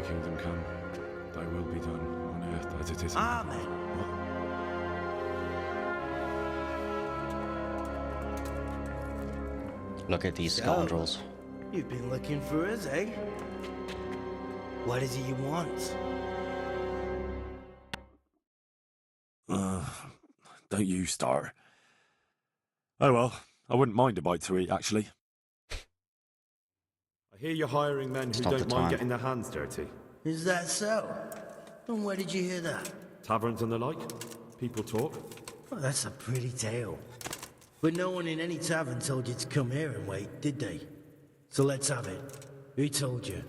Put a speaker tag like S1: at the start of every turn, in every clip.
S1: kingdom come, thy will be done on earth as it is in heaven.
S2: Amen.
S1: What?
S3: Look at these scoundrels.
S2: You've been looking for us, eh? What is it you want?
S4: Don't you start. Oh well, I wouldn't mind a bite to eat, actually.
S5: I hear you're hiring men who don't mind getting their hands dirty.
S2: Is that so? And where did you hear that?
S5: Taverns and the like? People talk?
S2: Well, that's a pretty tale. But no one in any tavern told you to come here and wait, did they? So let's have it. Who told you?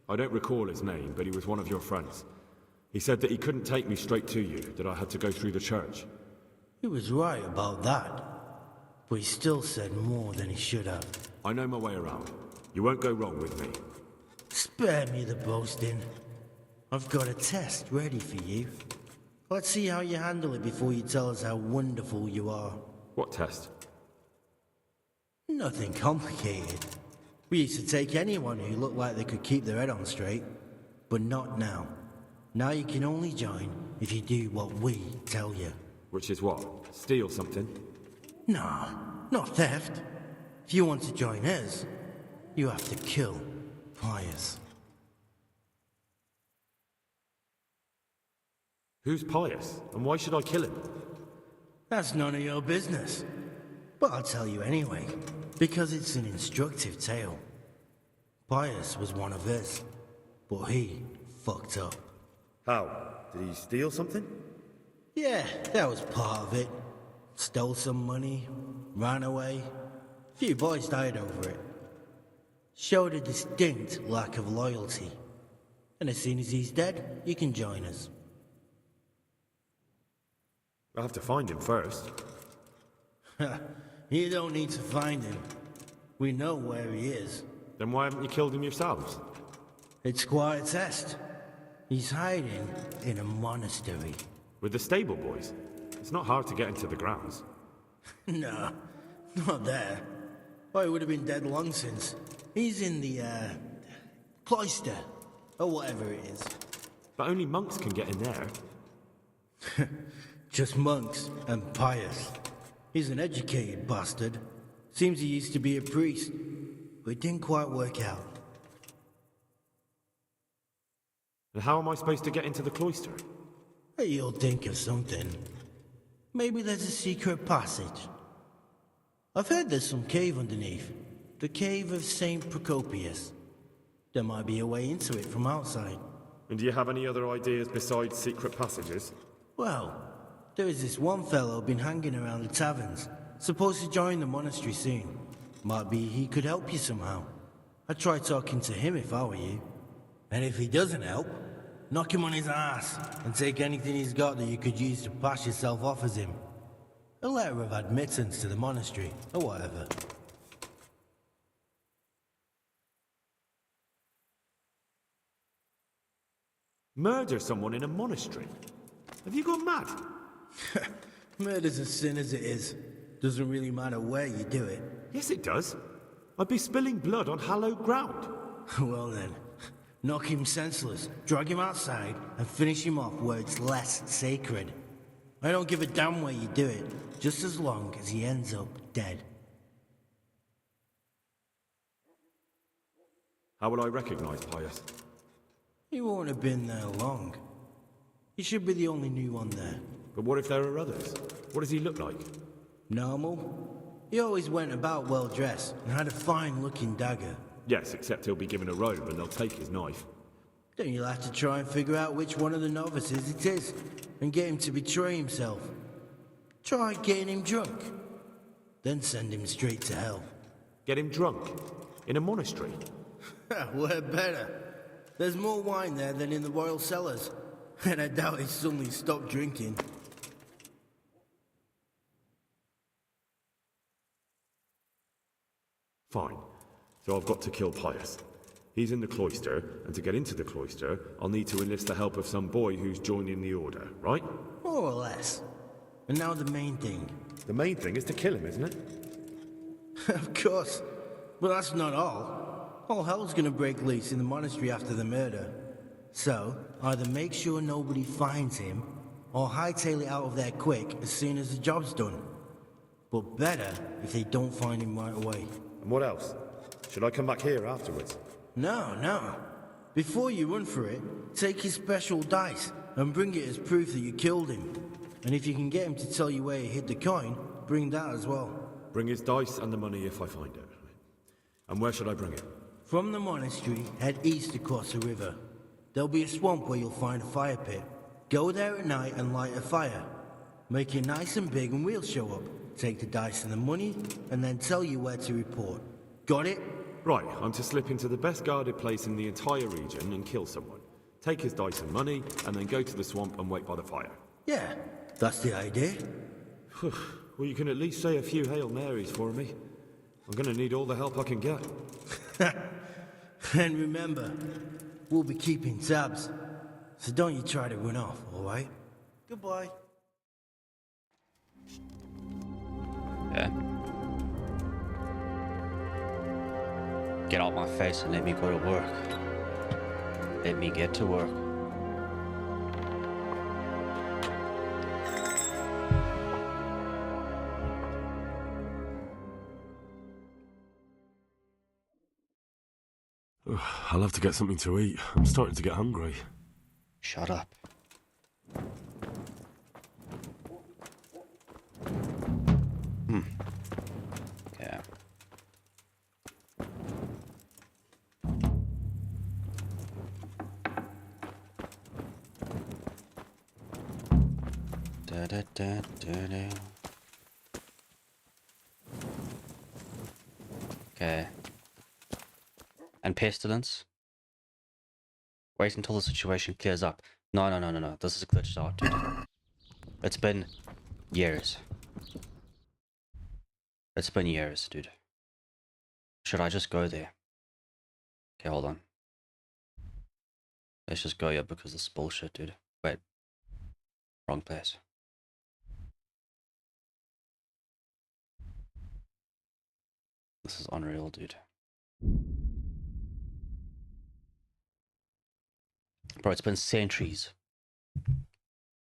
S5: I don't recall his name, but he was one of your friends. He said that he couldn't take me straight to you, that I had to go through the church.
S2: He was right about that. But he still said more than he should have.
S5: I know my way around. You won't go wrong with me.
S2: Spare me the boasting. I've got a test ready for you. Let's see how you handle it before you tell us how wonderful you are.
S5: What test?
S2: Nothing complicated. We used to take anyone who looked like they could keep their head on straight. But not now. Now you can only join if you do what we tell you.
S5: Which is what? Steal something?
S2: Nah, not theft. If you want to join us, you have to kill Pius.
S5: Who's Pius? And why should I kill him?
S2: That's none of your business. But I'll tell you anyway, because it's an instructive tale. Pius was one of us, but he fucked up.
S5: How? Did he steal something?
S2: Yeah, that was part of it. Stole some money, ran away. A few boys died over it. Showed a distinct lack of loyalty. And as soon as he's dead, you can join us.
S5: I'll have to find him first.
S2: You don't need to find him. We know where he is.
S5: Then why haven't you killed him yourselves?
S2: It's quite a test. He's hiding in a monastery.
S5: With the stable boys? It's not hard to get into the grounds.
S2: No, not there. Oh, he would have been dead long since. He's in the, cloister, or whatever it is.
S5: But only monks can get in there.
S2: Just monks and Pius. He's an educated bastard. Seems he used to be a priest, but it didn't quite work out.
S5: And how am I supposed to get into the cloister?
S2: You'll think of something. Maybe there's a secret passage. I've heard there's some cave underneath. The cave of St. Procopius. There might be a way into it from outside.
S5: And do you have any other ideas besides secret passages?
S2: Well, there is this one fellow been hanging around the taverns. Supposed to join the monastery soon. Might be he could help you somehow. I'd try talking to him if I were you. And if he doesn't help, knock him on his ass and take anything he's got that you could use to pass yourself off as him. A letter of admittance to the monastery, or whatever.
S5: Murder someone in a monastery? Have you gone mad?
S2: Murder's a sin as it is. Doesn't really matter where you do it.
S5: Yes, it does. I'd be spilling blood on hallowed ground.
S2: Well then, knock him senseless, drag him outside, and finish him off where it's less sacred. I don't give a damn where you do it, just as long as he ends up dead.
S5: How will I recognize Pius?
S2: He won't have been there long. He should be the only new one there.
S5: But what if there are others? What does he look like?
S2: Normal. He always went about well dressed and had a fine-looking dagger.
S5: Yes, except he'll be given a robe and they'll take his knife.
S2: Then you'll have to try and figure out which one of the novices it is, and get him to betray himself. Try getting him drunk, then send him straight to hell.
S5: Get him drunk? In a monastery?
S2: Where better? There's more wine there than in the royal cellars, and I doubt he suddenly stopped drinking.
S5: Fine. So I've got to kill Pius. He's in the cloister, and to get into the cloister, I'll need to enlist the help of some boy who's joining the order, right?
S2: More or less. And now the main thing.
S5: The main thing is to kill him, isn't it?
S2: Of course. But that's not all. All hell's gonna break loose in the monastery after the murder. So, either make sure nobody finds him, or hightail it out of there quick as soon as the job's done. But better if they don't find him right away.
S5: And what else? Should I come back here afterwards?
S2: No. Before you run for it, take his special dice and bring it as proof that you killed him. And if you can get him to tell you where he hid the coin, bring that as well.
S5: Bring his dice and the money if I find it. And where should I bring it?
S2: From the monastery, head east across the river. There'll be a swamp where you'll find a fire pit. Go there at night and light a fire. Make it nice and big and we'll show up. Take the dice and the money, and then tell you where to report. Got it?
S5: Right, I'm to slip into the best guarded place in the entire region and kill someone. Take his dice and money, and then go to the swamp and wait by the fire.
S2: Yeah, that's the idea.
S5: Well, you can at least say a few Hail Marys for me. I'm gonna need all the help I can get.
S2: And remember, we'll be keeping tabs. So don't you try to run off, alright? Goodbye.
S3: Yeah. Get out my face and let me go to work. Let me get to work.
S4: I'll have to get something to eat. I'm starting to get hungry.
S3: Shut up. Okay. Da da da da da. Okay. And pestilence. Wait until the situation clears up. No. This is glitched out, dude. It's been years. It's been years, dude. Should I just go there? Okay, hold on. Let's just go here because this is bullshit, dude. Wait. Wrong place. This is unreal, dude. Bro, it's been centuries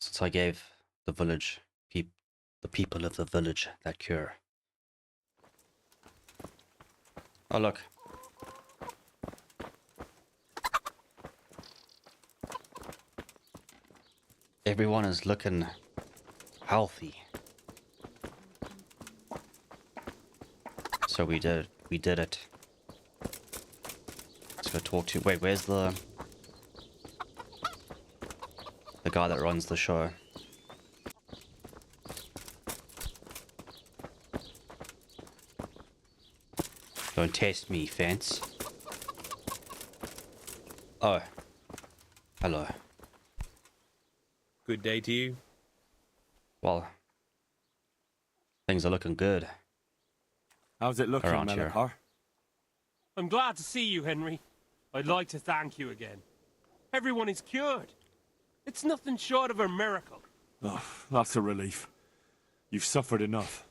S3: since I gave the village, the people of the village, that cure. Oh, look. Everyone is looking healthy. So we did it. Let's go talk to... Wait, where's the guy that runs the show? Don't test me, fence. Oh. Hello.
S6: Good day to you.
S3: Well, things are looking good
S4: How's it looking,
S3: around here.
S4: Melakar?
S6: I'm glad to see you, Henry. I'd like to thank you again. Everyone is cured. It's nothing short of a miracle.
S4: Oh, that's a relief. You've suffered enough.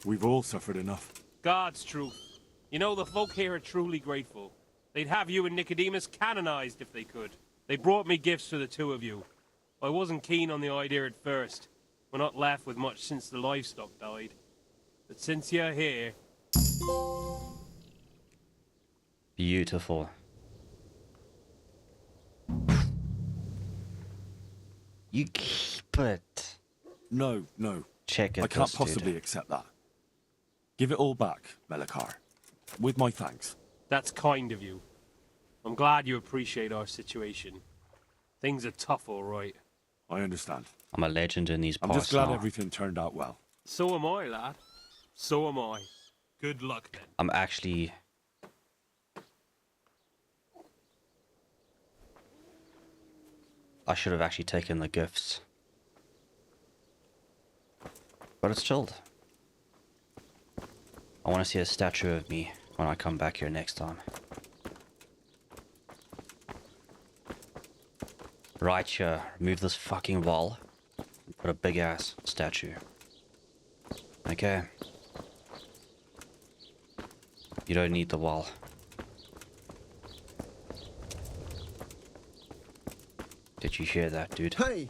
S4: We've all suffered enough.
S6: God's truth. You know, the folk here are truly grateful. They'd have you and Nicodemus canonized if they could. They brought me gifts for the two of you. I wasn't keen on the idea at first. We're not left with much since the livestock died. But since you're here...
S3: Beautiful. You keep it.
S4: No.
S3: Check it.
S4: I can't possibly accept that. Give it all back, Melakar. With my thanks.
S6: That's kind of you. I'm glad you appreciate our situation. Things are tough, all right.
S4: I understand.
S3: I'm a legend in these parts.
S4: I'm just glad
S3: now.
S4: everything turned out well.
S6: So am I, lad. So am I. Good luck, then.
S3: I'm actually... I should have actually taken the gifts. But it's chilled. I want to see a statue of me when I come back here next time. Right here. Remove this fucking wall. And put a big ass statue. Okay. You don't need the wall. Did you hear that, dude?
S2: Hey!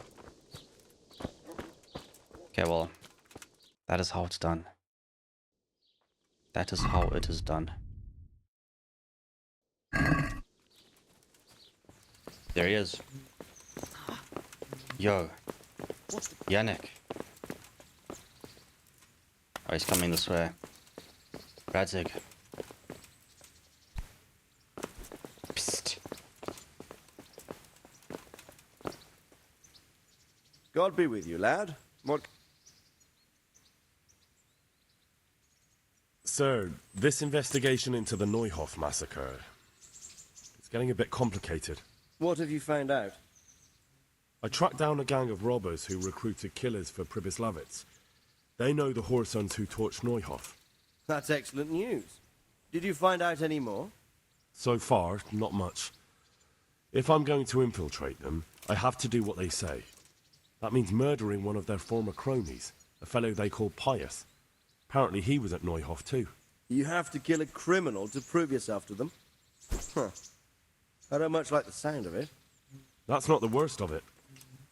S3: Okay, well, that is how it's done. That is how it is done. There he is. Yo. Yannick. Oh, he's coming this way. Radzig. Psst.
S7: God be with you, lad. What?
S4: Sir, this investigation into the Neuhof massacre... It's getting a bit complicated.
S7: What have you found out?
S4: I tracked down a gang of robbers who recruited killers for Pribyslavitz. They know the Horsons who torched Neuhof.
S7: That's excellent news. Did you find out any more?
S4: So far, not much. If I'm going to infiltrate them, I have to do what they say. That means murdering one of their former cronies, a fellow they call Pius. Apparently he was at Neuhof too.
S7: You have to kill a criminal to prove yourself to them? Huh. I don't much like the sound of it.
S4: That's not the worst of it.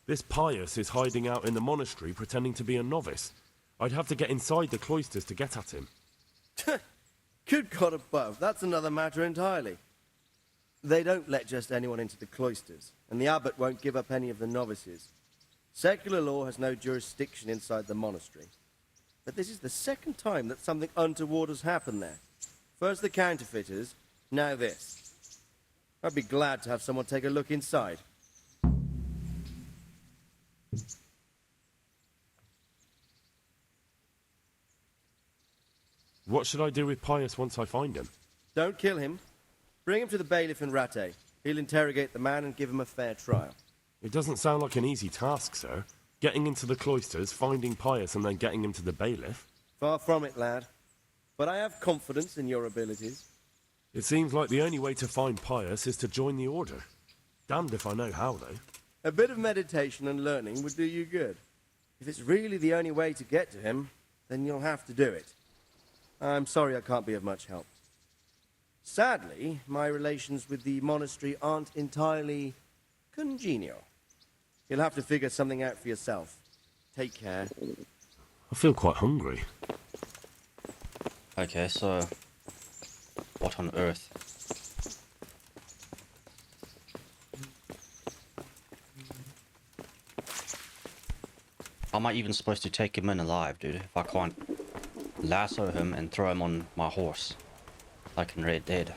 S4: This Pius is hiding out in the monastery pretending to be a novice. I'd have to get inside the cloisters to get at him.
S7: Good God above, that's another matter entirely. They don't let just anyone into the cloisters, and the abbot won't give up any of the novices. Secular law has no jurisdiction inside the monastery. But this is the second time that something untoward has happened there. First the counterfeiters, now this. I'd be glad to have someone take a look inside.
S4: What should I do with Pius once I find him?
S7: Don't kill him. Bring him to the bailiff in Rattay. He'll interrogate the man and give him a fair trial.
S4: It doesn't sound like an easy task, sir. Getting into the cloisters, finding Pius, and then getting him to the bailiff.
S7: Far from it, lad. But I have confidence in your abilities.
S4: It seems like the only way to find Pius is to join the order. Damned if I know how, though.
S7: A bit of meditation and learning would do you good. If it's really the only way to get to him, then you'll have to do it. I'm sorry I can't be of much help. Sadly, my relations with the monastery aren't entirely congenial. You'll have to figure something out for yourself. Take care.
S4: I feel quite hungry.
S3: Okay, so... what on earth? How am I even supposed to take him in alive, dude, if I can't lasso him and throw him on my horse like in Red Dead?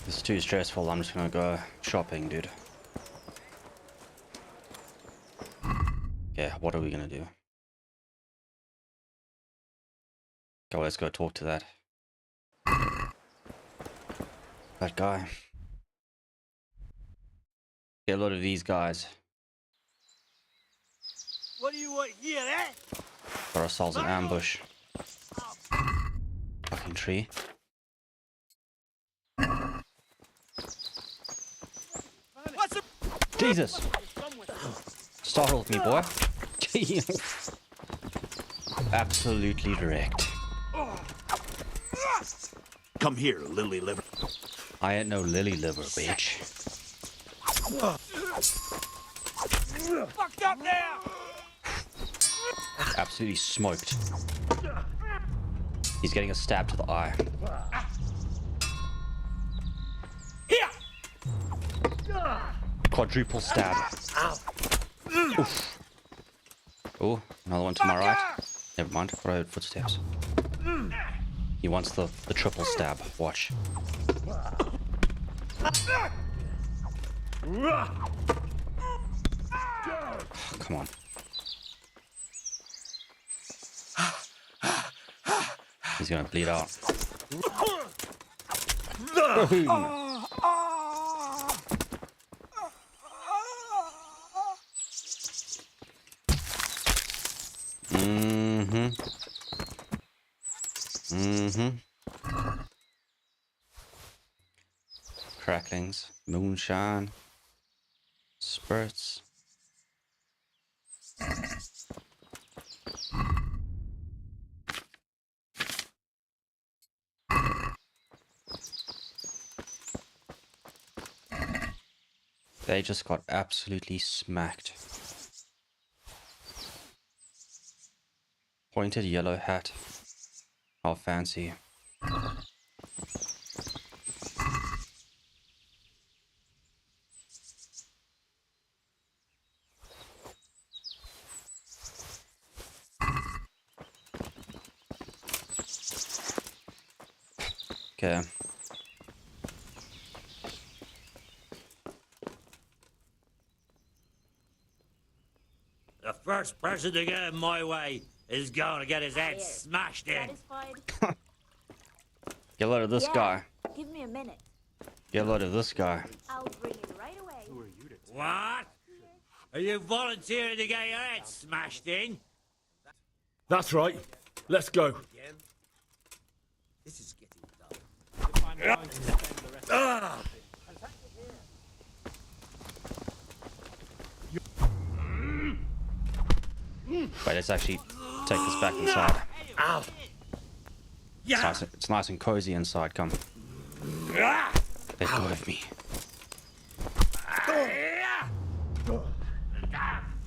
S3: It's too stressful. I'm just gonna go shopping, dude. Yeah, what are we gonna do? Go, let's go talk to that guy. Get a lot of these guys.
S2: What do you want here, eh?
S3: Got ourselves an ambush. Fucking tree. Jesus! Startled me, boy. Absolutely wrecked.
S8: Come here, lily liver.
S3: I ain't no lily liver, bitch.
S6: Fucked up now!
S3: Absolutely smoked. He's getting a stab to the eye.
S6: Here!
S3: Quadruple stab. Oof. Oh, another one to my right. Never mind, I heard footsteps. He wants the triple stab. Watch. Come on. He's gonna bleed out. Cracklings, moonshine, spurts. They just got absolutely smacked. Pointed yellow hat. How fancy. Okay.
S9: The first person to get in my way is going to get his head smashed in.
S10: Satisfied?
S3: Get a load of this guy.
S10: Give me a minute.
S3: Get a load of this guy.
S10: I'll bring it right away.
S9: What? Are you volunteering to get your head smashed in?
S4: That's right. Let's go.
S9: This is getting done.
S3: Wait, let's actually take this back inside.
S9: Ow.
S3: It's nice and cozy inside. Come. Let go of me.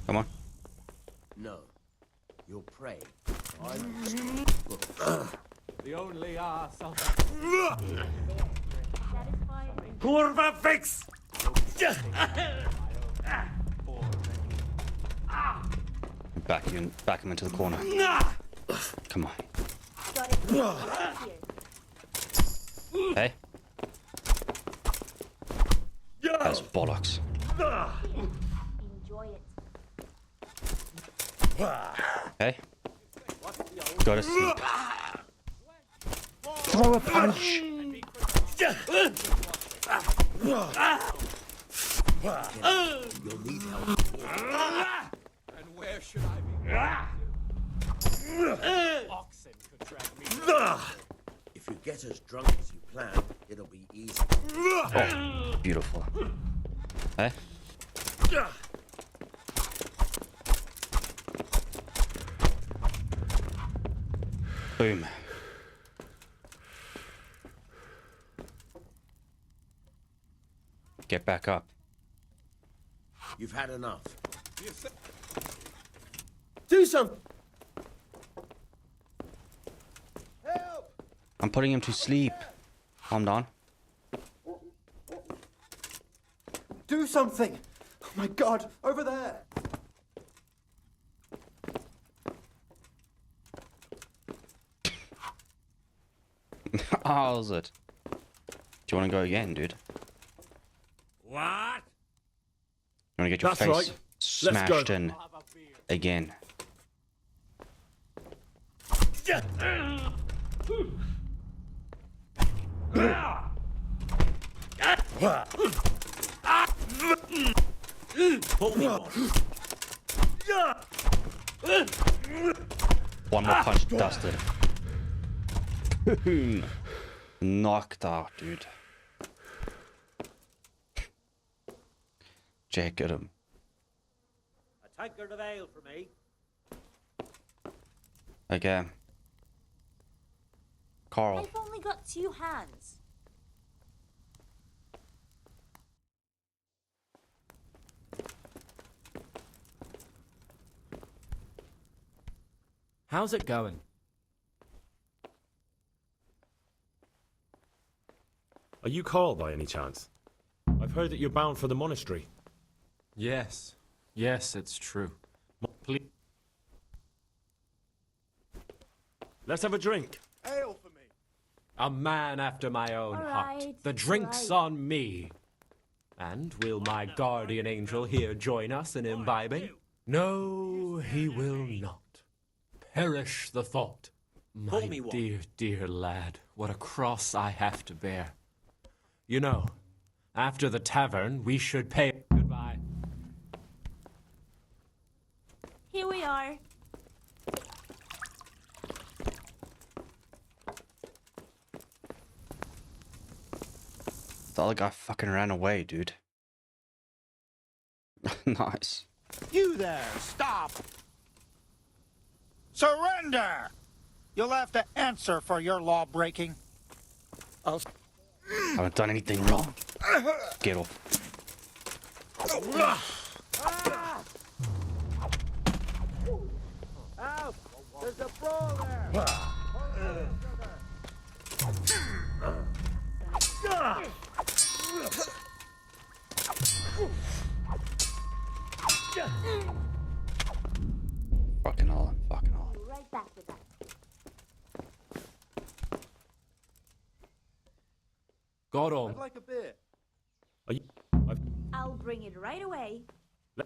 S3: Come on.
S9: No. You'll pray.
S6: The only arsehole.
S10: Satisfied?
S9: Kurva fix!
S3: Back him into the corner. Come on.
S10: Got it. Right here.
S3: Hey. That's bollocks.
S10: Enjoy it.
S3: Hey. Go to sleep. Throw a punch.
S9: You'll need help.
S6: And where should I be? Oxen could drag me.
S9: If you get as drunk as you plan, it'll be easy.
S3: Oh, beautiful. Hey. Boom. Get back up.
S9: You've had enough.
S7: Do something!
S3: I'm putting him to sleep. Calm down.
S11: Do something! Oh my god, over there!
S3: How's it? Do you want to go again, dude?
S9: What?
S3: You want to get your
S4: That's
S3: face
S4: right. Let's go.
S3: smashed in again? One more punch, dusted. Boom. Knocked out, dude. Jake, get him.
S9: A tankard of ale for me.
S3: Okay. Carl.
S10: I've only got 2 hands.
S12: How's it going?
S5: Are you Carl by any chance? I've heard that you're bound for the monastery.
S12: Yes. Yes, it's true. Please.
S5: Let's have a drink.
S7: Ale for me!
S12: A man after my own
S10: All
S12: heart.
S10: right,
S12: The drink's
S10: right.
S12: on me. And will my guardian angel here join us in imbibing? No, he will not. Perish the thought. My
S9: Pull me one.
S12: dear, dear lad, what a cross I have to bear. You know, after the tavern, we should pay goodbye.
S10: Here we are.
S3: The other guy fucking ran away, dude. Nice.
S8: You there, stop! Surrender! You'll have to answer for your law breaking.
S3: I haven't done anything wrong. Get off.
S7: Out! There's a brawl there!
S3: Fucking hell, fucking hell.
S10: Right back with that.
S12: Got on.
S7: I'd like a beer.
S5: Are you...
S10: I'll bring it right away.
S12: No,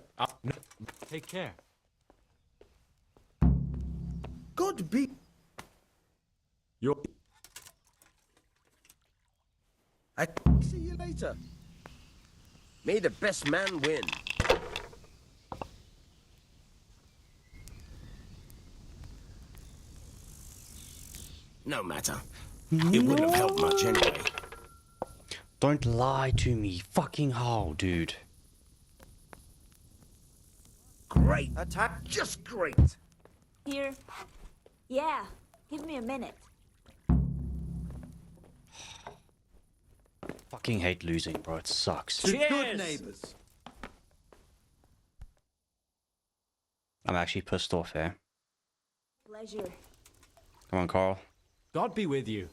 S12: take care.
S7: God be...
S5: You're...
S7: I see you later. May the best man win. No matter. It wouldn't have helped much anyway.
S3: Don't lie to me. Fucking hell, dude.
S7: Great attack, just great.
S10: Here. Yeah, give me a minute.
S3: Fucking hate losing, bro. It sucks.
S7: Good neighbors.
S3: I'm actually pissed off here.
S10: Pleasure.
S3: Come on, Carl.
S12: God be with you.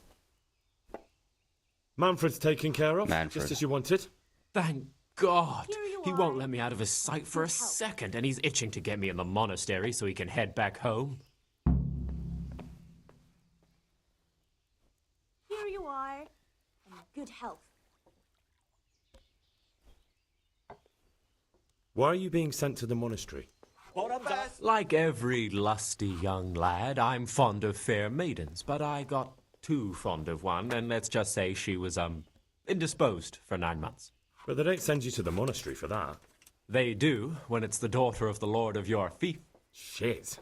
S5: Manfred's taken care of,
S3: Manfred.
S5: just as you wanted.
S12: Thank God.
S10: Here you
S12: He
S10: are.
S12: won't let me out of his sight for a second, and he's itching to get me in the monastery so he can head back home.
S10: Here you are. And good health.
S5: Why are you being sent to the monastery?
S12: Like every lusty young lad, I'm fond of fair maidens, but I got too fond of one, and let's just say she was, indisposed for 9 months.
S5: But they don't send you to the monastery for that.
S12: They do, when it's the daughter of the lord of your fief.
S5: Shit.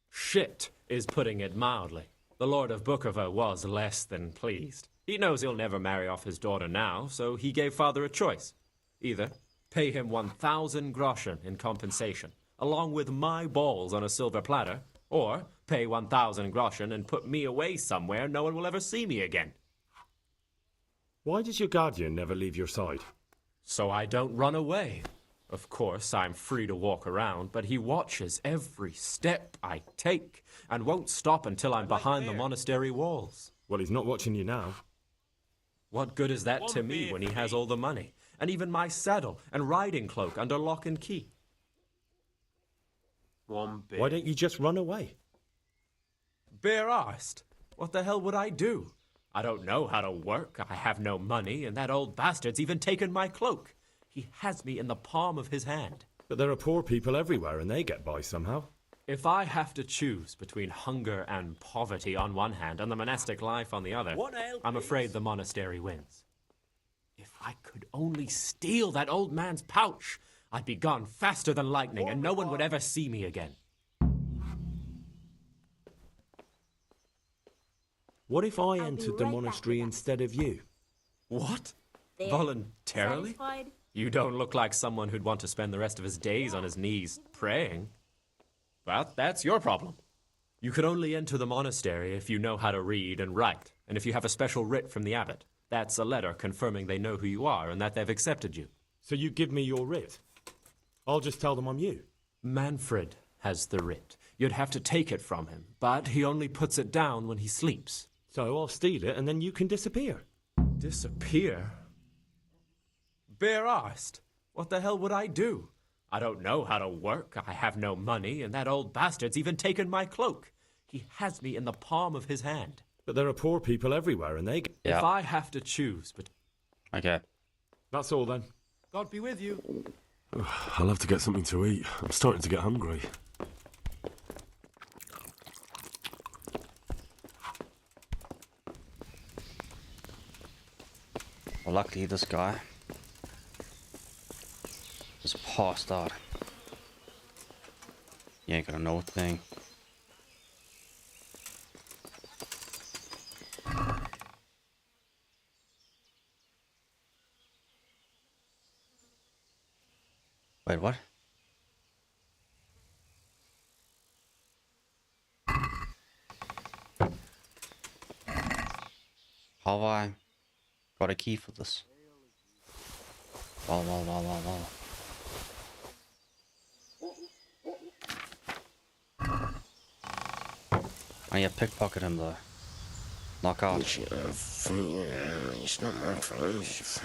S12: Shit is putting it mildly. The Lord of Bookover was less than pleased. He knows he'll never marry off his daughter now, so he gave father a choice. Either pay him 1,000 groschen in compensation, along with my balls on a silver platter, or pay 1,000 groschen and put me away somewhere no one will ever see me again.
S5: Why does your guardian never leave your side?
S12: So I don't run away. Of course, I'm free to walk around, but he watches every step I take and won't stop until I'm behind the monastery walls.
S5: Well, he's not watching you now.
S12: What good is that to me when he has all the money, and even my saddle and riding cloak under lock and key?
S6: One bit.
S5: Why don't you just run away?
S12: Bare arsed. What the hell would I do? I don't know how to work, I have no money, and that old bastard's even taken my cloak. He has me in the palm of his hand.
S5: But there are poor people everywhere and they get by somehow.
S12: If I have to choose between hunger and poverty on one hand and the monastic life on the other, I'm afraid the monastery wins. If I could only steal that old man's pouch, I'd be gone faster than lightning and no one would ever see me again.
S5: What if I
S10: I'll be
S5: entered the
S10: right back
S5: monastery
S10: with that.
S5: instead of you?
S12: What?
S10: There.
S12: Voluntarily?
S10: Satisfied?
S12: You don't look like someone who'd want to spend the rest of his days on his knees praying. Well, that's your problem. You can only enter the monastery if you know how to read and write, and if you have a special writ from the abbot. That's a letter confirming they know who you are and that they've accepted you.
S5: So you give me your writ? I'll just tell them I'm you.
S12: Manfred has the writ. You'd have to take it from him, but he only puts it down when he sleeps.
S5: So I'll steal it and then you can disappear.
S12: Disappear? Bare arsed. What the hell would I do? I don't know how to work, I have no money, and that old bastard's even taken my cloak. He has me in the palm of his hand.
S5: But there are poor people everywhere and they get...
S3: Yeah.
S12: If I have to choose, but...
S3: Okay.
S5: That's all then.
S12: God be with you.
S4: I'll have to get something to eat. I'm starting to get hungry.
S3: Well, luckily this guy is passed out. You ain't gonna know a thing. Wait, what? How have I got a key for this? Well. I need to pickpocket him though. Knock out.
S13: It's not my fault.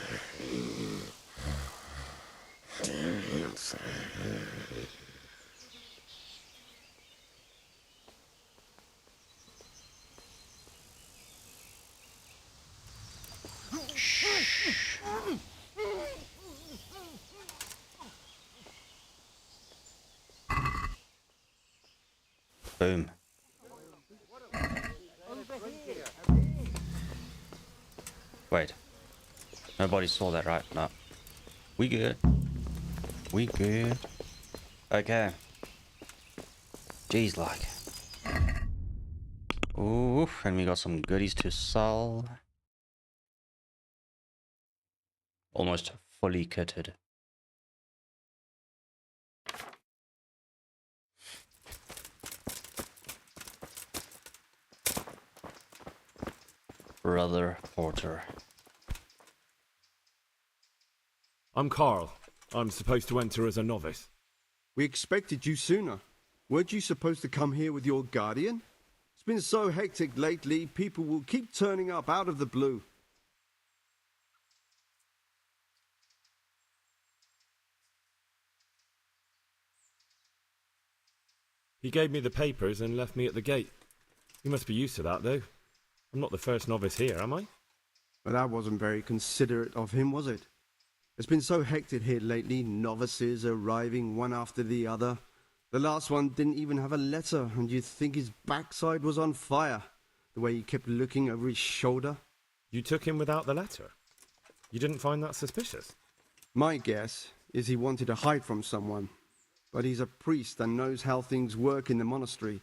S3: Boom. Wait. Nobody saw that, right? No. We good. We good. Okay. Jeez, like. Ooh, and we got some goodies to sell. Almost fully kitted. Brother Porter.
S5: I'm Carl. I'm supposed to enter as a novice.
S14: We expected you sooner. Weren't you supposed to come here with your guardian? It's been so hectic lately, people will keep turning up out of the blue.
S5: He gave me the papers and left me at the gate. You must be used to that, though. I'm not the first novice here, am I?
S14: But that wasn't very considerate of him, was it? It's been so hectic here lately, novices arriving one after the other. The last one didn't even have a letter, and you'd think his backside was on fire, the way he kept looking over his shoulder.
S5: You took him without the letter? You didn't find that suspicious?
S14: My guess is he wanted to hide from someone. But he's a priest and knows how things work in the monastery,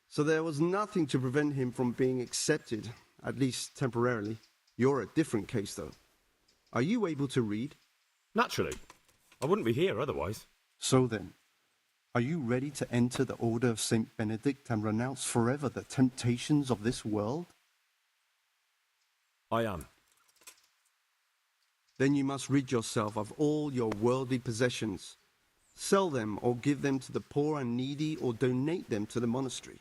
S14: so there was nothing to prevent him from being accepted, at least temporarily. You're a different case, though. Are you able to read?
S5: Naturally. I wouldn't be here otherwise.
S14: So then, are you ready to enter the Order of St. Benedict and renounce forever the temptations of this world?
S5: I am.
S14: Then you must rid yourself of all your worldly possessions. Sell them or give them to the poor and needy or donate them to the monastery.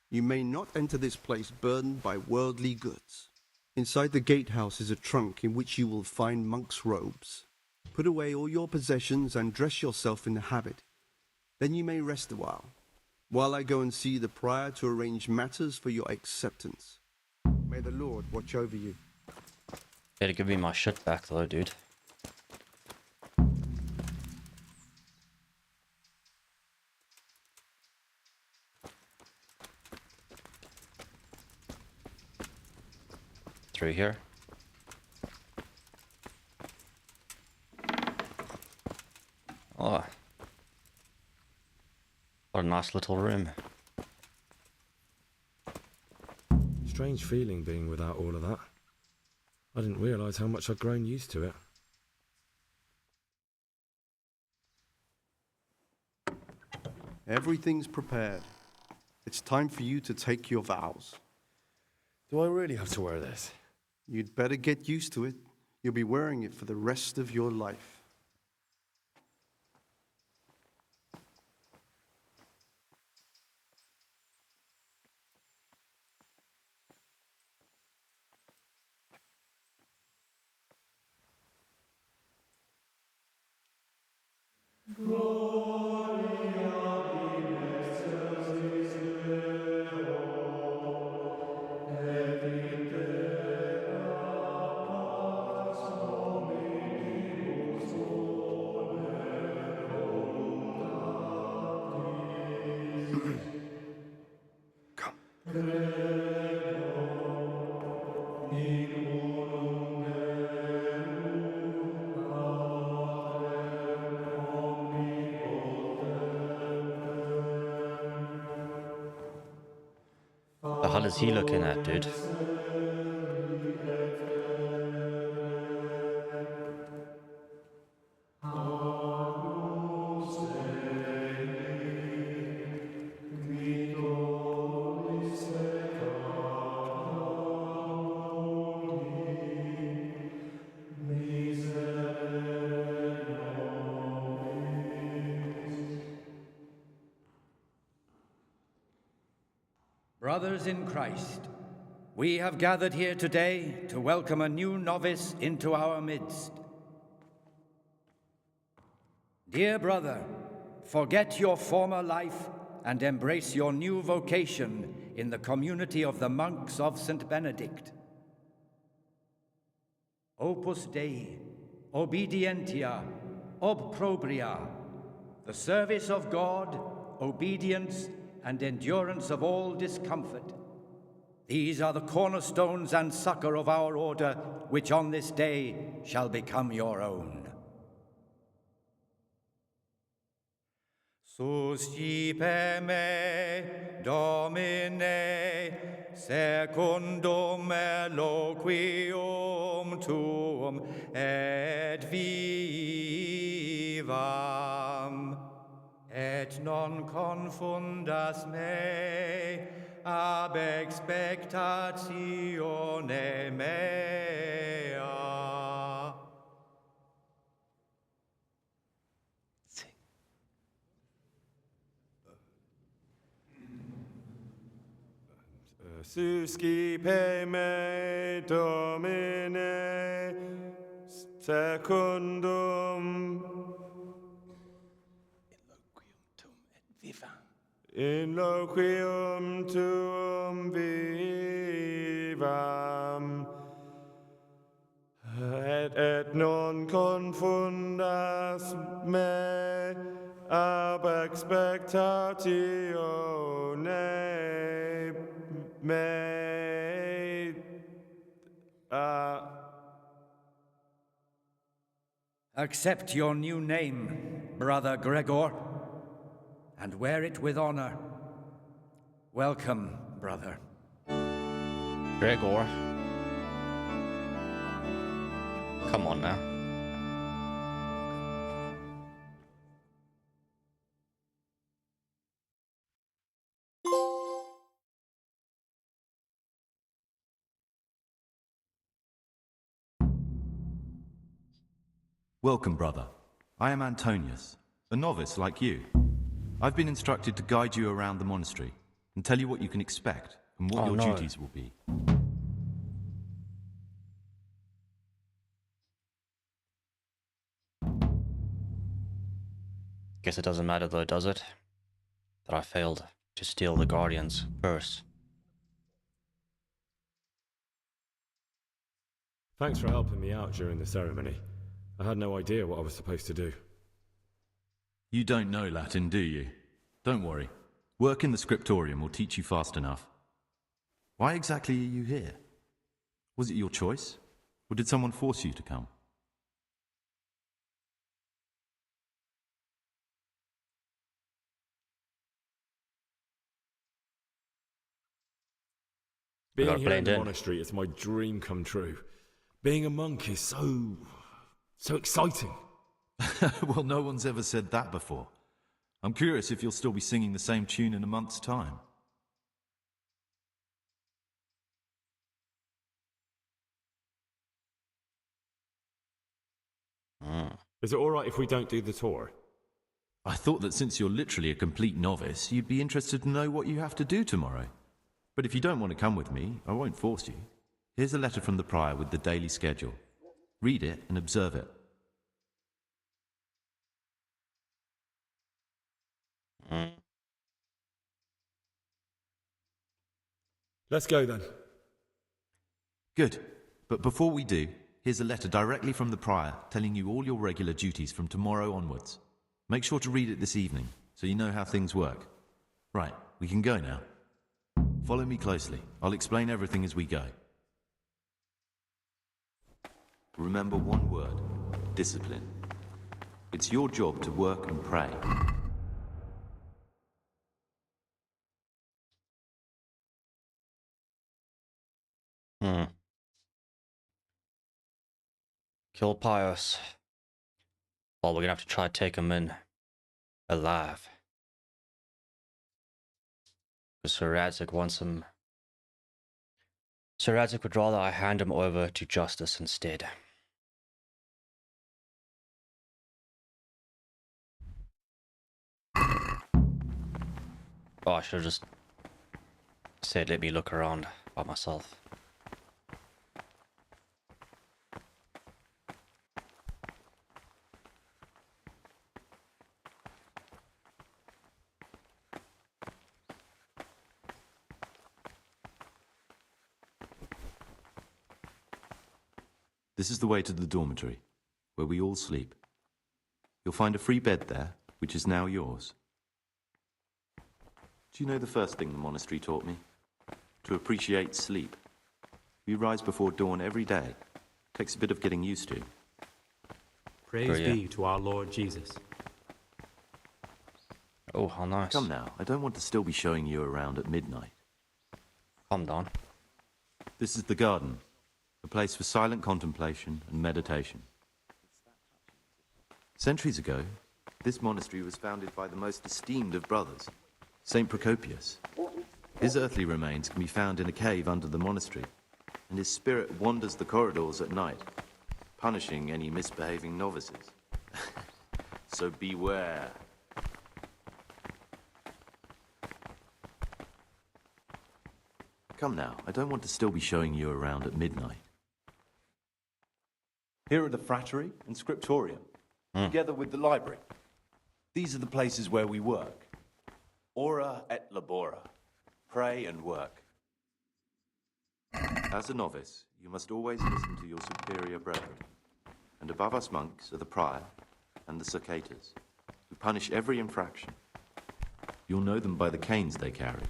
S14: You may not enter this place burdened by worldly goods. Inside the gatehouse is a trunk in which you will find monk's robes. Put away all your possessions and dress yourself in the habit. Then you may rest a while I go and see the prior to arrange matters for your acceptance. May the Lord watch over you.
S3: Better give me my shit back though, dude. Through here. Oh. What a nice little room.
S5: Strange feeling being without all of that. I didn't realise how much I'd grown used to it.
S14: Everything's prepared. It's time for you to take your vows.
S5: Do I really have to wear this?
S14: You'd better get used to it. You'll be wearing it for the rest of your life.
S3: The hell is he looking at, dude?
S15: Brothers in Christ, we have gathered here today to welcome a new novice into our midst. Dear brother, forget your former life and embrace your new vocation in the community of the monks of St. Benedict. Opus Dei, obedientia, obprobria, the service of God, obedience, and endurance of all discomfort. These are the cornerstones and succor of our order, which on this day shall become your own. Suscipe me, Domine, secundum eloquium tuum, et vivam, et non confundas me ab expectatione mea.
S5: Suscipe me, Domine, secundum in loquium tuum vivam, et non confundas me ab expectatione mea.
S15: Accept your new name, Brother Gregor, and wear it with honor. Welcome, brother.
S3: Gregor. Come on now.
S16: Welcome, brother. I am Antonius, a novice like you. I've been instructed to guide you around the monastery and tell you what you can expect and what your duties will be.
S3: Guess it doesn't matter though, does it? That I failed to steal the Guardian's purse.
S5: Thanks for helping me out during the ceremony. I had no idea what I was supposed to do.
S16: You don't know Latin, do you? Don't worry. Work in the scriptorium will teach you fast enough. Why exactly are you here? Was it your choice? Or did someone force you to come?
S5: Being here in the monastery is my dream come true. Being a monk is so exciting.
S16: Well, no one's ever said that before. I'm curious if you'll still be singing the same tune in a month's time.
S5: Is it alright if we don't do the tour?
S16: I thought that since you're literally a complete novice, you'd be interested to know what you have to do tomorrow. But if you don't want to come with me, I won't force you. Here's a letter from the prior with the daily schedule. Read it and observe it.
S5: Let's go then.
S16: Good. But before we do, here's a letter directly from the prior telling you all your regular duties from tomorrow onwards. Make sure to read it this evening, so you know how things work. Right, we can go now. Follow me closely. I'll explain everything as we go. Remember one word: discipline. It's your job to work and pray.
S3: Kill Pius. Well, we're gonna have to try to take him in alive. Because Sir Radzik wants him. Sir Radzik would rather I hand him over to justice instead. Oh, I should have just Said let me look around by myself.
S16: This is the way to the dormitory, where we all sleep. You'll find a free bed there, which is now yours. Do you know the first thing the monastery taught me? To appreciate sleep. We rise before dawn every day. Takes a bit of getting used to.
S12: Praise be to our Lord Jesus.
S3: Oh, how nice.
S16: Come now, I don't want to still be showing you around at midnight.
S3: Calm down.
S16: This is the garden. A place for silent contemplation and meditation. Centuries ago, this monastery was founded by the most esteemed of brothers, Saint Procopius. His earthly remains can be found in a cave under the monastery, and his spirit wanders the corridors at night, punishing any misbehaving novices. So beware. Come now, I don't want to still be showing you around at midnight. Here are the frattery and scriptorium, together with the library. These are the places where we work. Ora et labora. Pray and work. As a novice, you must always listen to your superior brethren. And above us monks are the prior and the circators, who punish every infraction. You'll know them by the canes they carry.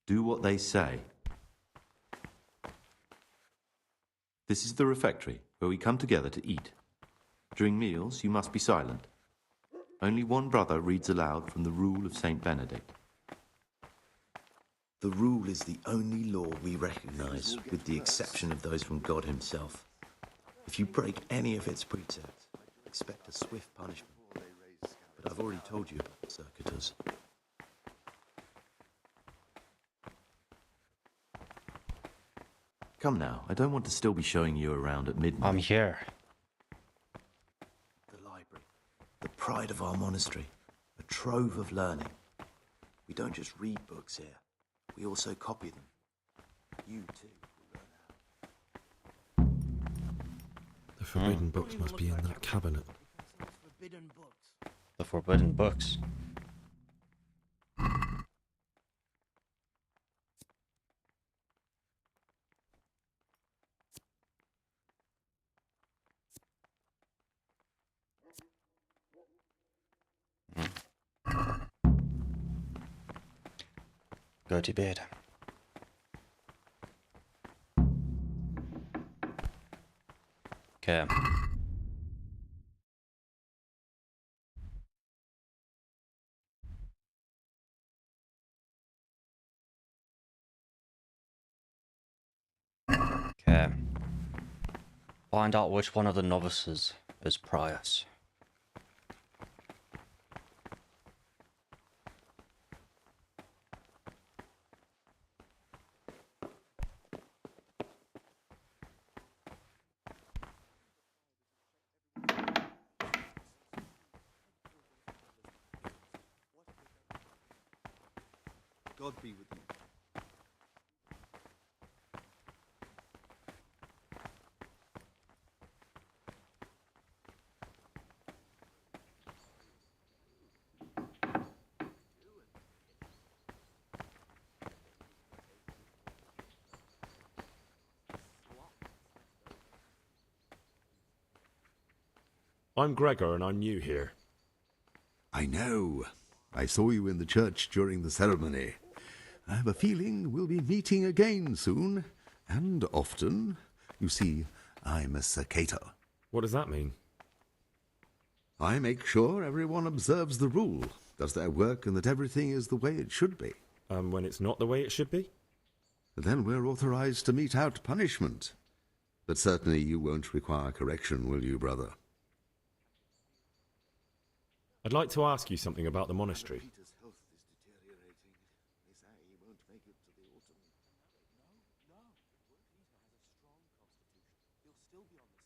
S16: Do what they say. This is the refectory, where we come together to eat. During meals, you must be silent. Only one brother reads aloud from the Rule of Saint Benedict.
S17: The Rule is the only law we recognize, with the exception of those from God himself. If you break any of its precepts, expect a swift punishment. But I've already told you about the circuitous.
S16: Come now, I don't want to still be showing you around at midnight.
S3: I'm here.
S17: The library, the pride of our monastery, a trove of learning. We don't just read books here, we also copy them. You too will learn how.
S1: The forbidden books must be in that cabinet.
S3: The forbidden books. Go to bed. Okay. Okay. Find out which one of the novices is pious.
S14: God be with you.
S5: I'm Gregor and I'm new here.
S18: I know. I saw you in the church during the ceremony. I have a feeling we'll be meeting again soon, and often. You see, I'm a circator.
S5: What does that mean?
S18: I make sure everyone observes the rule, does their work, and that everything is the way it should be.
S5: When it's not the way it should be?
S18: Then we're authorized to mete out punishment. But certainly you won't require correction, will you, brother?
S5: I'd like to ask you something about the monastery.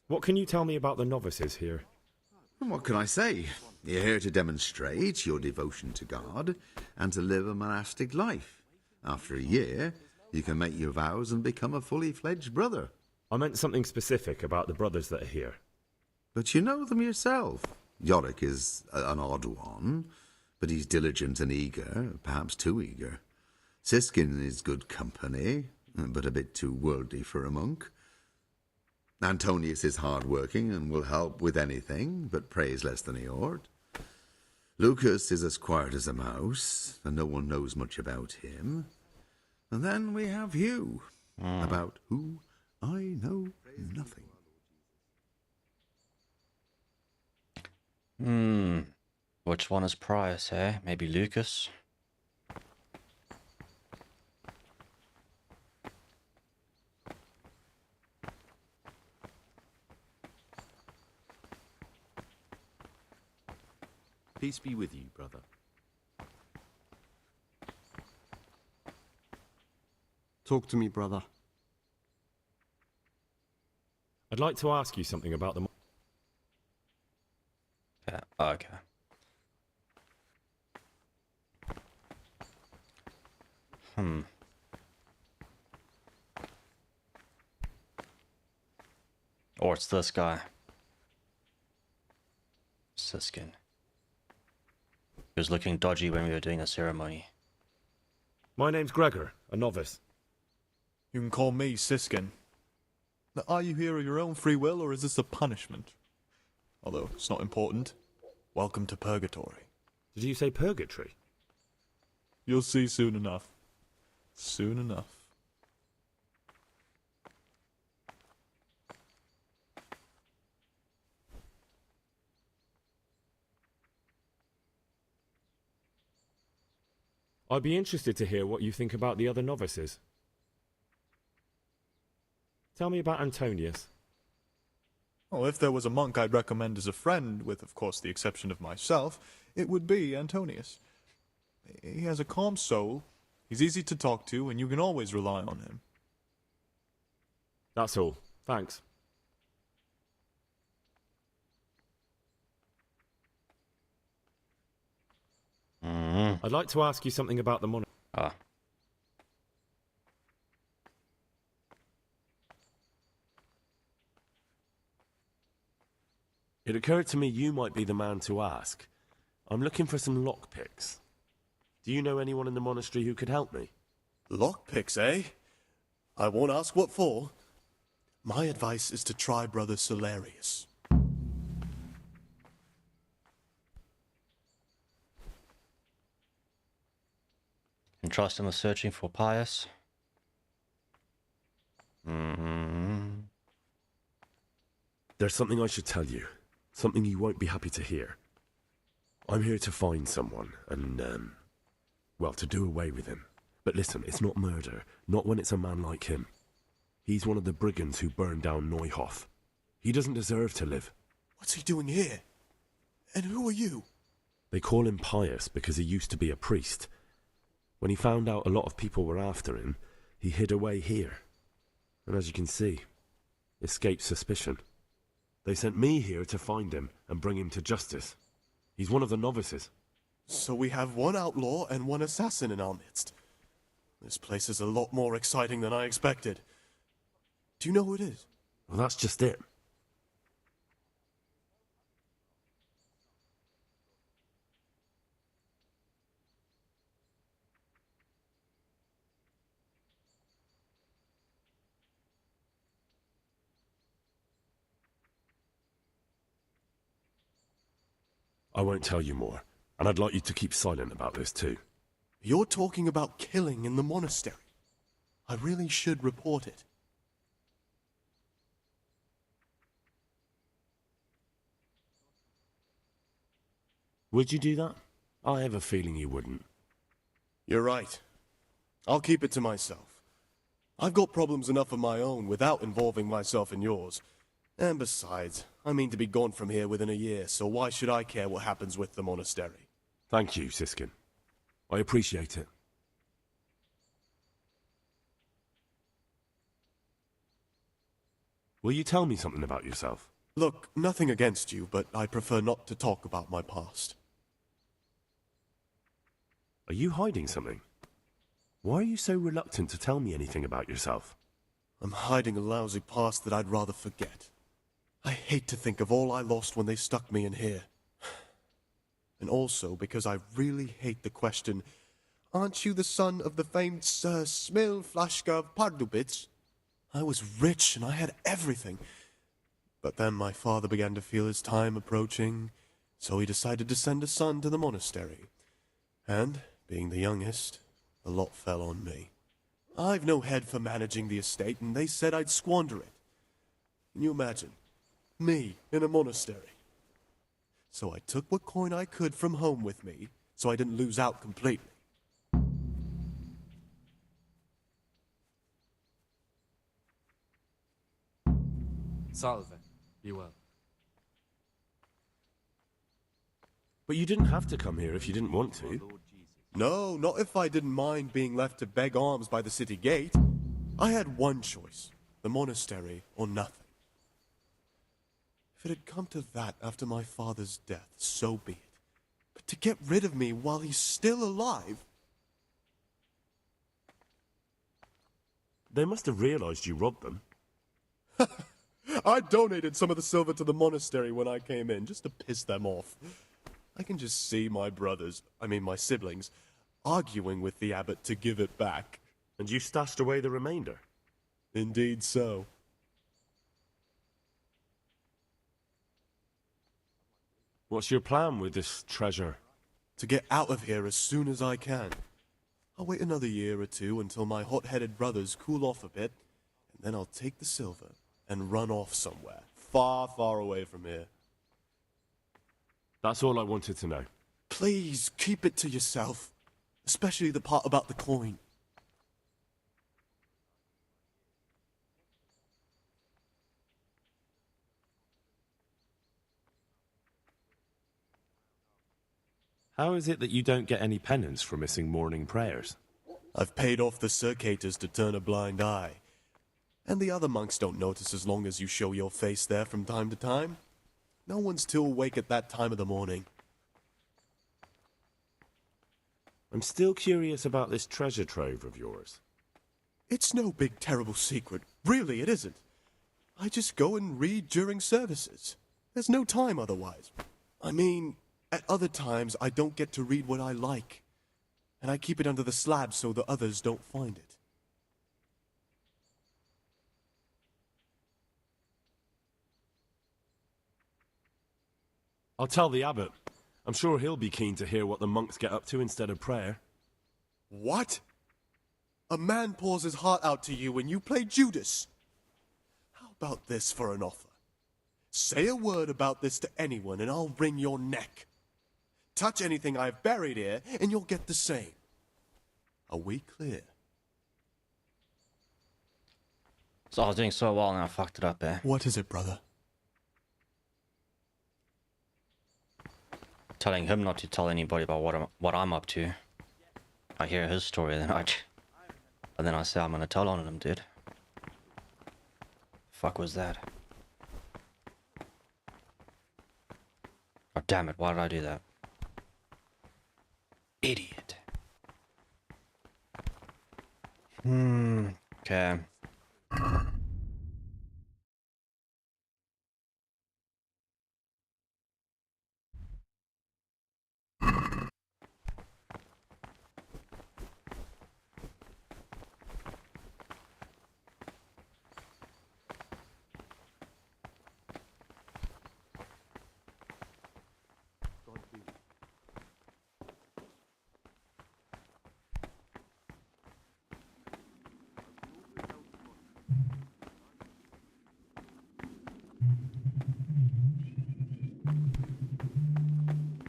S5: What can you tell me about the novices here?
S18: What can I say? You're here to demonstrate your devotion to God and to live a monastic life. After a year, You can make your vows and become a fully fledged brother.
S5: I meant something specific about the brothers that are here.
S18: But you know them yourself. Yorick is an odd one, but he's diligent and eager, perhaps too eager. Siskin is good company, but a bit too worldly for a monk. Antonius is hard-working and will help with anything, but prays less than he ought. Lucas is as quiet as a mouse, and no one knows much about him. And then we have you, about who I know nothing.
S3: Which one is Prius, eh? Maybe Lucas?
S16: Peace be with you, brother.
S14: Talk to me, brother.
S5: I'd like to ask you something about the...
S3: Yeah, okay. Or it's this guy. Siskin. He was looking dodgy when we were doing the ceremony.
S5: My name's Gregor, a novice.
S19: You can call me Siskin. Now, are you here of your own free will, or is this a punishment? Although it's not important. Welcome to Purgatory.
S5: Did you say purgatory?
S19: You'll see soon enough. Soon enough.
S5: I'd be interested to hear what you think about the other novices. Tell me about Antonius.
S19: Oh, if there was a monk I'd recommend as a friend, with, of course, the exception of myself, it would be Antonius. He has a calm soul, he's easy to talk to, and you can always rely on him.
S5: That's all. Thanks. I'd like to ask you something about the monastery. It occurred to me you might be the man to ask. I'm looking for some lockpicks. Do you know anyone in the monastery who could help me?
S20: Lockpicks, eh? I won't ask what for. My advice is to try Brother Solarius.
S3: And trust him with searching for Pius.
S5: There's something I should tell you. Something you won't be happy to hear. I'm here to find someone and, well, to do away with him. But listen, it's not murder. Not when it's a man like him. He's one of the brigands who burned down Neuhof. He doesn't deserve to live.
S20: What's he doing here? And who are you?
S5: They call him Pius because he used to be a priest. When he found out a lot of people were after him, he hid away here. And as you can see, escaped suspicion. They sent me here to find him and bring him to justice. He's one of the novices.
S20: So we have one outlaw and one assassin in our midst. This place is a lot more exciting than I expected. Do you know who it is?
S5: Well, that's just it. I won't tell you more, and I'd like you to keep silent about this too.
S20: You're talking about killing in the monastery. I really should report it.
S5: Would you do that? I have a feeling you wouldn't.
S20: You're right. I'll keep it to myself. I've got problems enough of my own without involving myself in yours. And besides, I mean to be gone from here within a year, so why should I care what happens with the monastery?
S5: Thank you, Siskin. I appreciate it. Will you tell me something about yourself?
S20: Look, nothing against you, but I prefer not to talk about my past.
S5: Are you hiding something?
S4: Why are you so reluctant to tell me anything about yourself?
S20: I'm hiding a lousy past that I'd rather forget. I hate to think of all I lost when they stuck me in here. And also because I really hate the question, aren't you the son of the famed Sir Smil Flashka of Pardubitz? I was rich and I had everything. But then my father began to feel his time approaching, so he decided to send a son to the monastery. And, being the youngest, the lot fell on me. I've no head for managing the estate, and they said I'd squander it. Can you imagine? Me in a monastery. So I took what coin I could from home with me, so I didn't lose out completely.
S12: Salve. Be well.
S4: But you didn't have to come here if you didn't want to.
S20: No, not if I didn't mind being left to beg alms by the city gate. I had one choice, the monastery or nothing. If it had come to that after my father's death, so be it. But to get rid of me while he's still alive...
S4: They must have realized you robbed them.
S20: I donated some of the silver to the monastery when I came in, just to piss them off. I can just see my my siblings, arguing with the abbot to give it back.
S4: And you stashed away the remainder?
S20: Indeed so.
S4: What's your plan with this treasure?
S20: To get out of here as soon as I can. I'll wait another year or two until my hot-headed brothers cool off a bit, and then I'll take the silver and run off somewhere, far, far away from here.
S4: That's all I wanted to know.
S20: Please, keep it to yourself. Especially the part about the coin.
S4: How is it that you don't get any penance for missing morning prayers?
S20: I've paid off the circators to turn a blind eye. And the other monks don't notice as long as you show your face there from time to time. No one's too awake at that time of the morning.
S4: I'm still curious about this treasure trove of yours.
S20: It's no big terrible secret. Really, it isn't. I just go and read during services. There's no time otherwise. I mean, at other times I don't get to read what I like. And I keep it under the slab so the others don't find it.
S4: I'll tell the abbot. I'm sure he'll be keen to hear what the monks get up to instead of prayer.
S20: What? A man pours his heart out to you when you play Judas. How about this for an offer? Say a word about this to anyone and I'll wring your neck. Touch anything I've buried here and you'll get the same. Are we clear?
S3: So I was doing so well and I fucked it up, eh?
S20: What is it, brother?
S3: Telling him not to tell anybody about what I'm up to. I hear his story, and then I say I'm gonna tell on him, dude. Fuck was that? Oh damn it! Why did I do that? Idiot. Okay.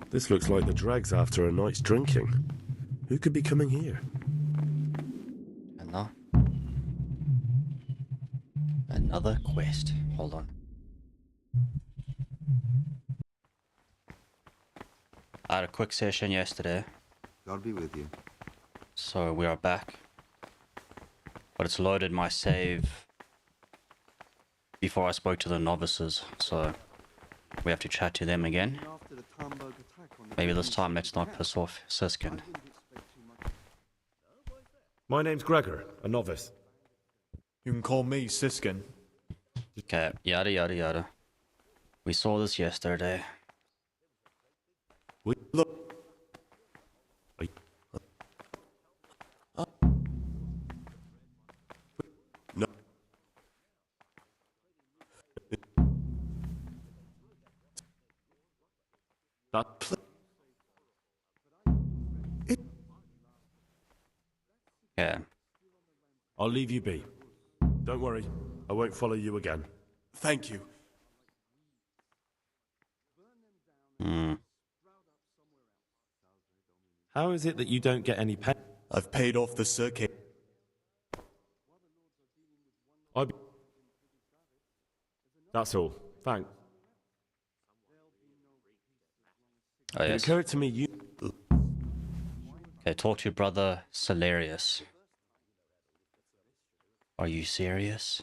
S4: This looks like the dregs after a night's drinking. Who could be coming here?
S3: Another quest. Hold on. I had a quick session yesterday.
S14: God be with you.
S3: So we are back. But it's loaded my save before I spoke to the novices, so we have to chat to them again. Maybe this time let's not piss off Siskin.
S4: My name's Gregor, a novice.
S19: You can call me Siskin.
S3: Okay, yada yada yada. We saw this yesterday.
S20: Look. No.
S3: Yeah.
S4: I'll leave you be. Don't worry, I won't follow you again.
S20: Thank you.
S4: How is it that you don't get any pay?
S20: I've paid off the circuit.
S4: That's all. Thanks.
S3: Oh, yes.
S4: It occurred to me you...
S3: Okay, talk to your brother, Salarius. Are you serious?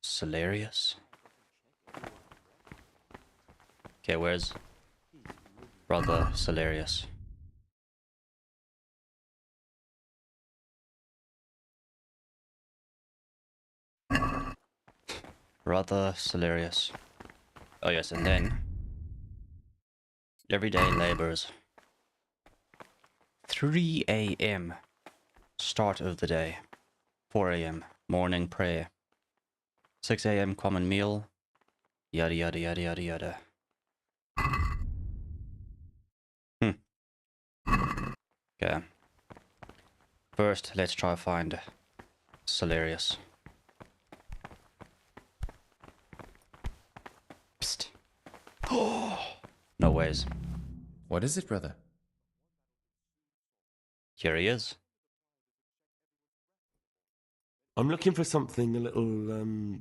S3: Salarius? Okay, where's brother Salarius? Brother Salarius. Oh yes, and then everyday labors. 3 a.m. start of the day. 4 a.m. morning prayer. 6 a.m. common meal. Yada yada yada yada yada. Okay. First, let's try to find Salarius. Psst. No ways.
S21: What is it, brother?
S3: Here he is.
S4: I'm looking for something a little,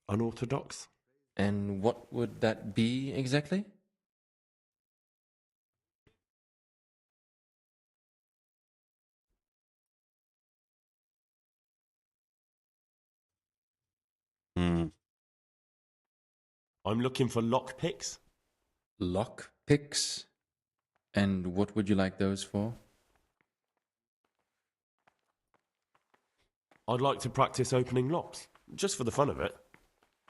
S4: unorthodox.
S21: And what would that be exactly?
S4: I'm looking for lockpicks.
S21: Lockpicks? And what would you like those for?
S4: I'd like to practice opening locks, just for the fun of it.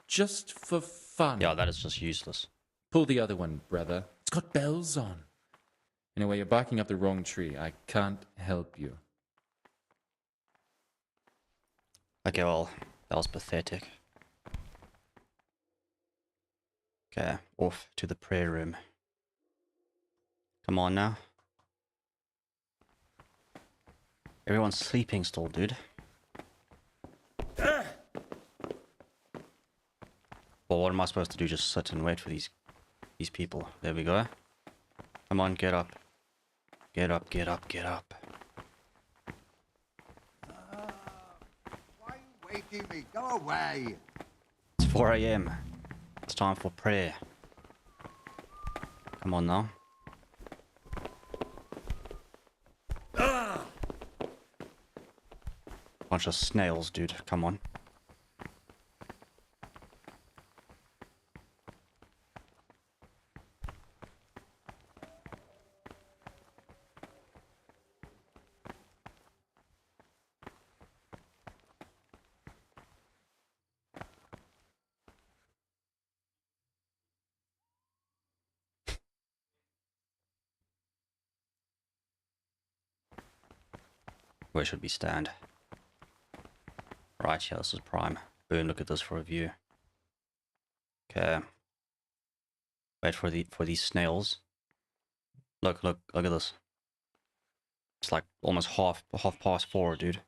S21: Just for fun?
S3: Yeah, that is just useless.
S21: Pull the other one, brother. It's got bells on. Anyway, you're barking up the wrong tree. I can't help you.
S3: Okay, well, that was pathetic. Okay, off to the prayer room. Come on now. Everyone's sleeping still, dude. Well, what am I supposed to do? Just sit and wait for these people. There we go. Come on, get up. Get up, get up, get up.
S18: Why are you waking me? Go away!
S3: It's 4 a.m. It's time for prayer. Come on now. Bunch of snails, dude. Come on. Where should we stand? Right, yeah, this is prime. Boom, look at this for a view. Okay. Wait for these snails. Look at this. It's like almost half past 4, dude.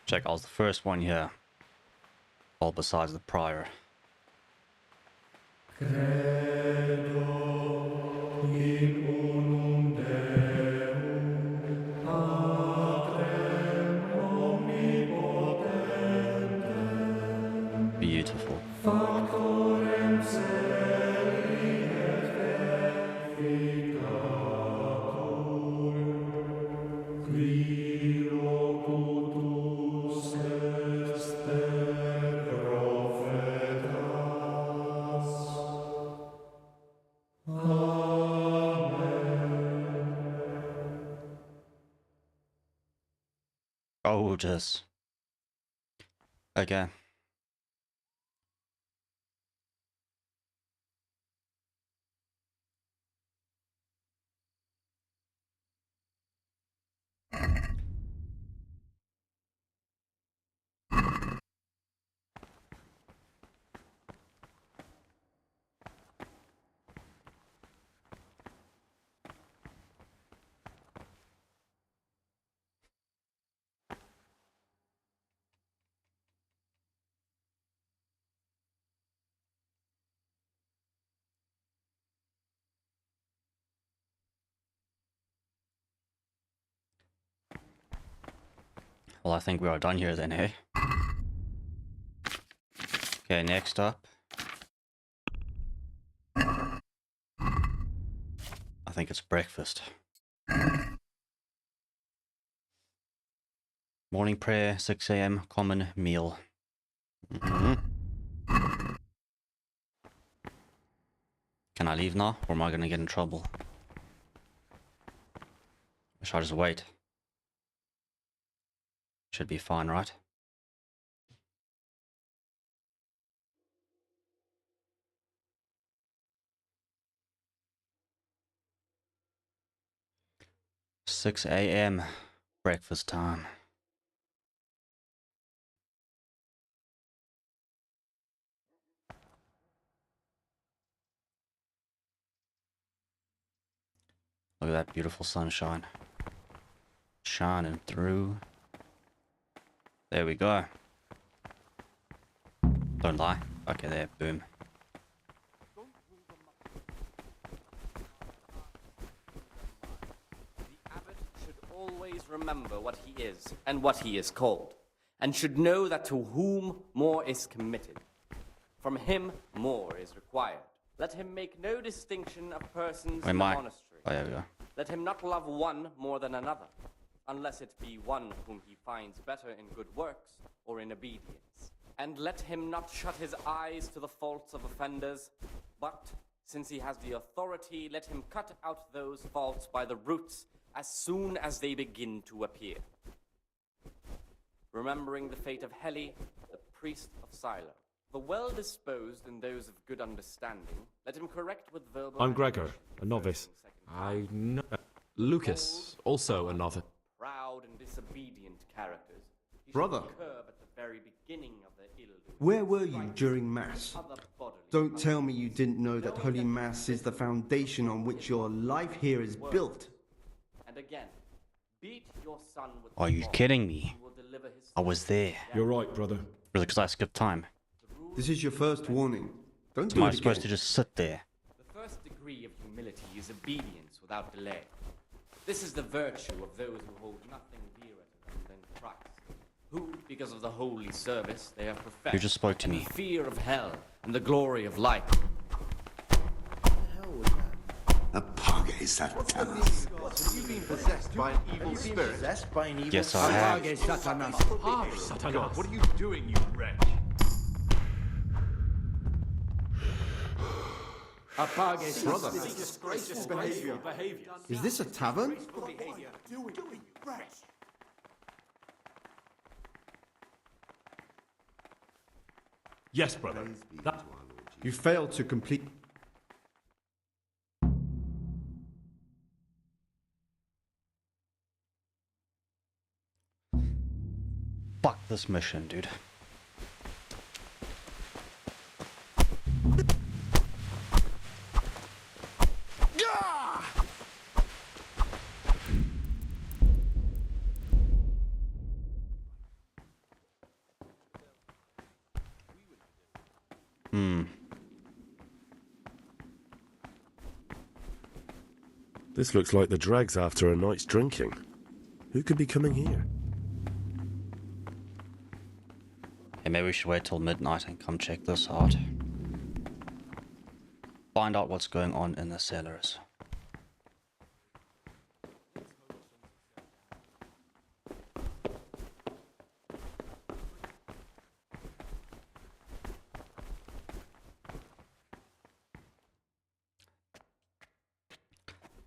S3: Check, I was the first one here. All besides the prior. Beautiful. soldiers. Okay. Well, I think we are done here then, hey? Okay, next up. I think it's breakfast. Morning prayer, 6 a.m., common meal. Can I leave now, or am I gonna get in trouble? Should I just wait? Should be fine, right? "6 a.m. breakfast time." Look at that beautiful sunshine. Shining through. There we go. Don't lie. Okay, there, boom.
S2: The abbot should always remember what he is and what he is called, and should know that to whom more is committed, from him more is required. Let him make no distinction of persons in the monastery.
S3: Oh, there we go.
S2: Let him not love one more than another, unless it be one whom he finds better in good works or in obedience. And let him not shut his eyes to the faults of offenders, but, since he has the authority, let him cut out those faults by the roots as soon as they begin to appear. Remembering the fate of Heli, the priest of Silo, the well-disposed and those of good understanding, let him correct with verbal...
S1: I'm Gregor, a novice.
S12: I know. Lucas, also a novice.
S2: Proud and disobedient characters.
S14: Brother,
S2: Curb at the very beginning of their ill-doing.
S14: where were you during Mass? Don't tell me you didn't know that Holy Mass is the foundation on which your life here is built.
S2: And again, beat your son with
S3: Are you kidding me? I was there.
S1: You're right, brother.
S3: Really, because I skipped time.
S14: This is your first warning. Don't
S3: So
S14: do
S3: am
S14: it
S3: I supposed to
S14: again.
S3: just sit there?
S2: The first degree of humility is obedience without delay. This is the virtue of those who hold nothing dearer to them than Christ, who, because of the holy service they have professed,
S3: You just spoke to
S2: and
S3: me.
S2: the fear of hell and the glory of light.
S18: Apage Satanas.
S17: Have you been possessed by an evil spirit?
S2: Possessed by an evil
S3: Yes, I have.
S2: Apage Satanas.
S17: Apage Satanas. What are you doing, you wretch?
S2: Apage
S14: Brother,
S11: Disgraceful behavior.
S14: is this a tavern?
S4: Yes, brother. That...
S14: You failed to complete...
S3: Fuck this mission, dude.
S4: This looks like the dregs after a night's drinking. Who could be coming here?
S3: Hey, maybe we should wait till midnight and come check this out. Find out what's going on in the cellars.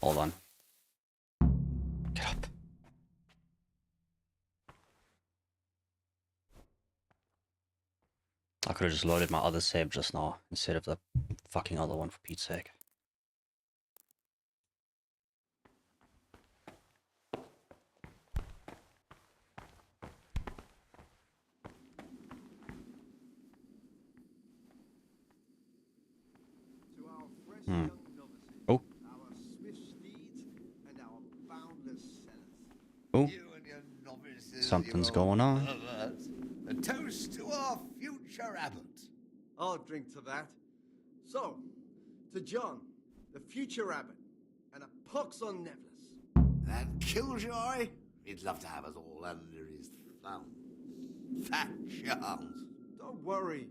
S3: Hold on. Get up. I could have just loaded my other save just now instead of the fucking other one, for Pete's sake. Hmm. Oh. Oh. Something's going on.
S18: A toast to our future abbot.
S14: I'll drink to that. So, to John, the future abbot, and a pox on Nevlis.
S18: And Killjoy, he'd love to have us all under his thumb. Fat chance.
S14: Don't worry.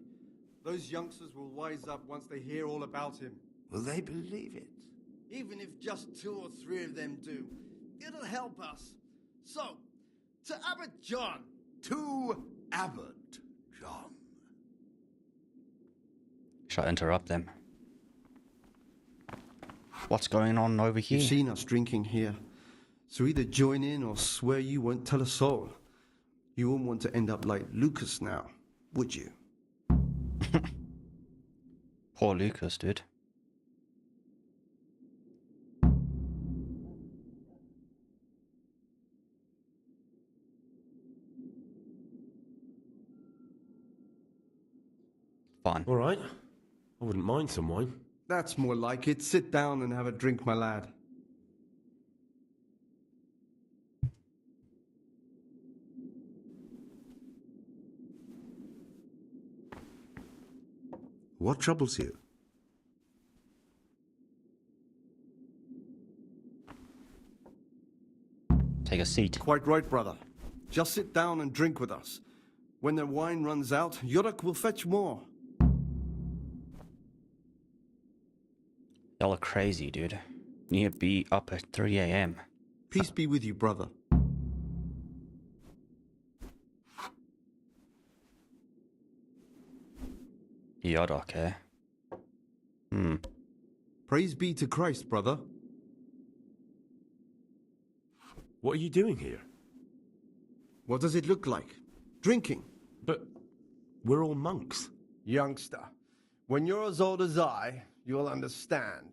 S14: Those youngsters will wise up once they hear all about him.
S18: Will they believe it?
S14: Even if just 2 or 3 of them do, it'll help us. So, to Abbot John.
S18: To Abbot John.
S3: Shall I interrupt them? What's going on over here?
S14: You've seen us drinking here. So either join in or swear you won't tell a soul. You won't want to end up like Lucas now, would you?
S3: Poor Lucas, dude. Fine.
S4: All right. I wouldn't mind some wine.
S14: That's more like it. Sit down and have a drink, my lad.
S18: What troubles you?
S3: Take a seat.
S14: Quite right, brother. Just sit down and drink with us. When the wine runs out, Yorick will fetch more.
S3: Y'all are crazy, dude. You need to be up at 3 a.m.
S14: Peace be with you, brother.
S3: Yodok, eh? Hmm.
S14: Praise be to Christ, brother.
S4: What are you doing here?
S14: What does it look like? Drinking.
S4: But we're all monks.
S14: Youngster, when you're as old as I, you'll understand.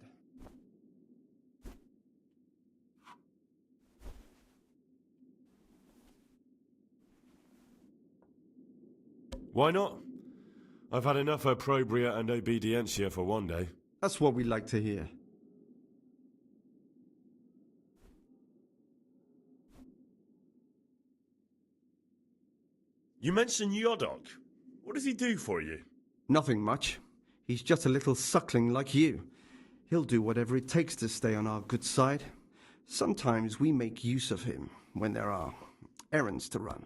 S4: Why not? I've had enough opprobria and obedientia for one day.
S14: That's what we like to hear.
S4: You mentioned Yodok. What does he do for you?
S14: Nothing much. He's just a little suckling like you. He'll do whatever it takes to stay on our good side. Sometimes we make use of him when there are errands to run.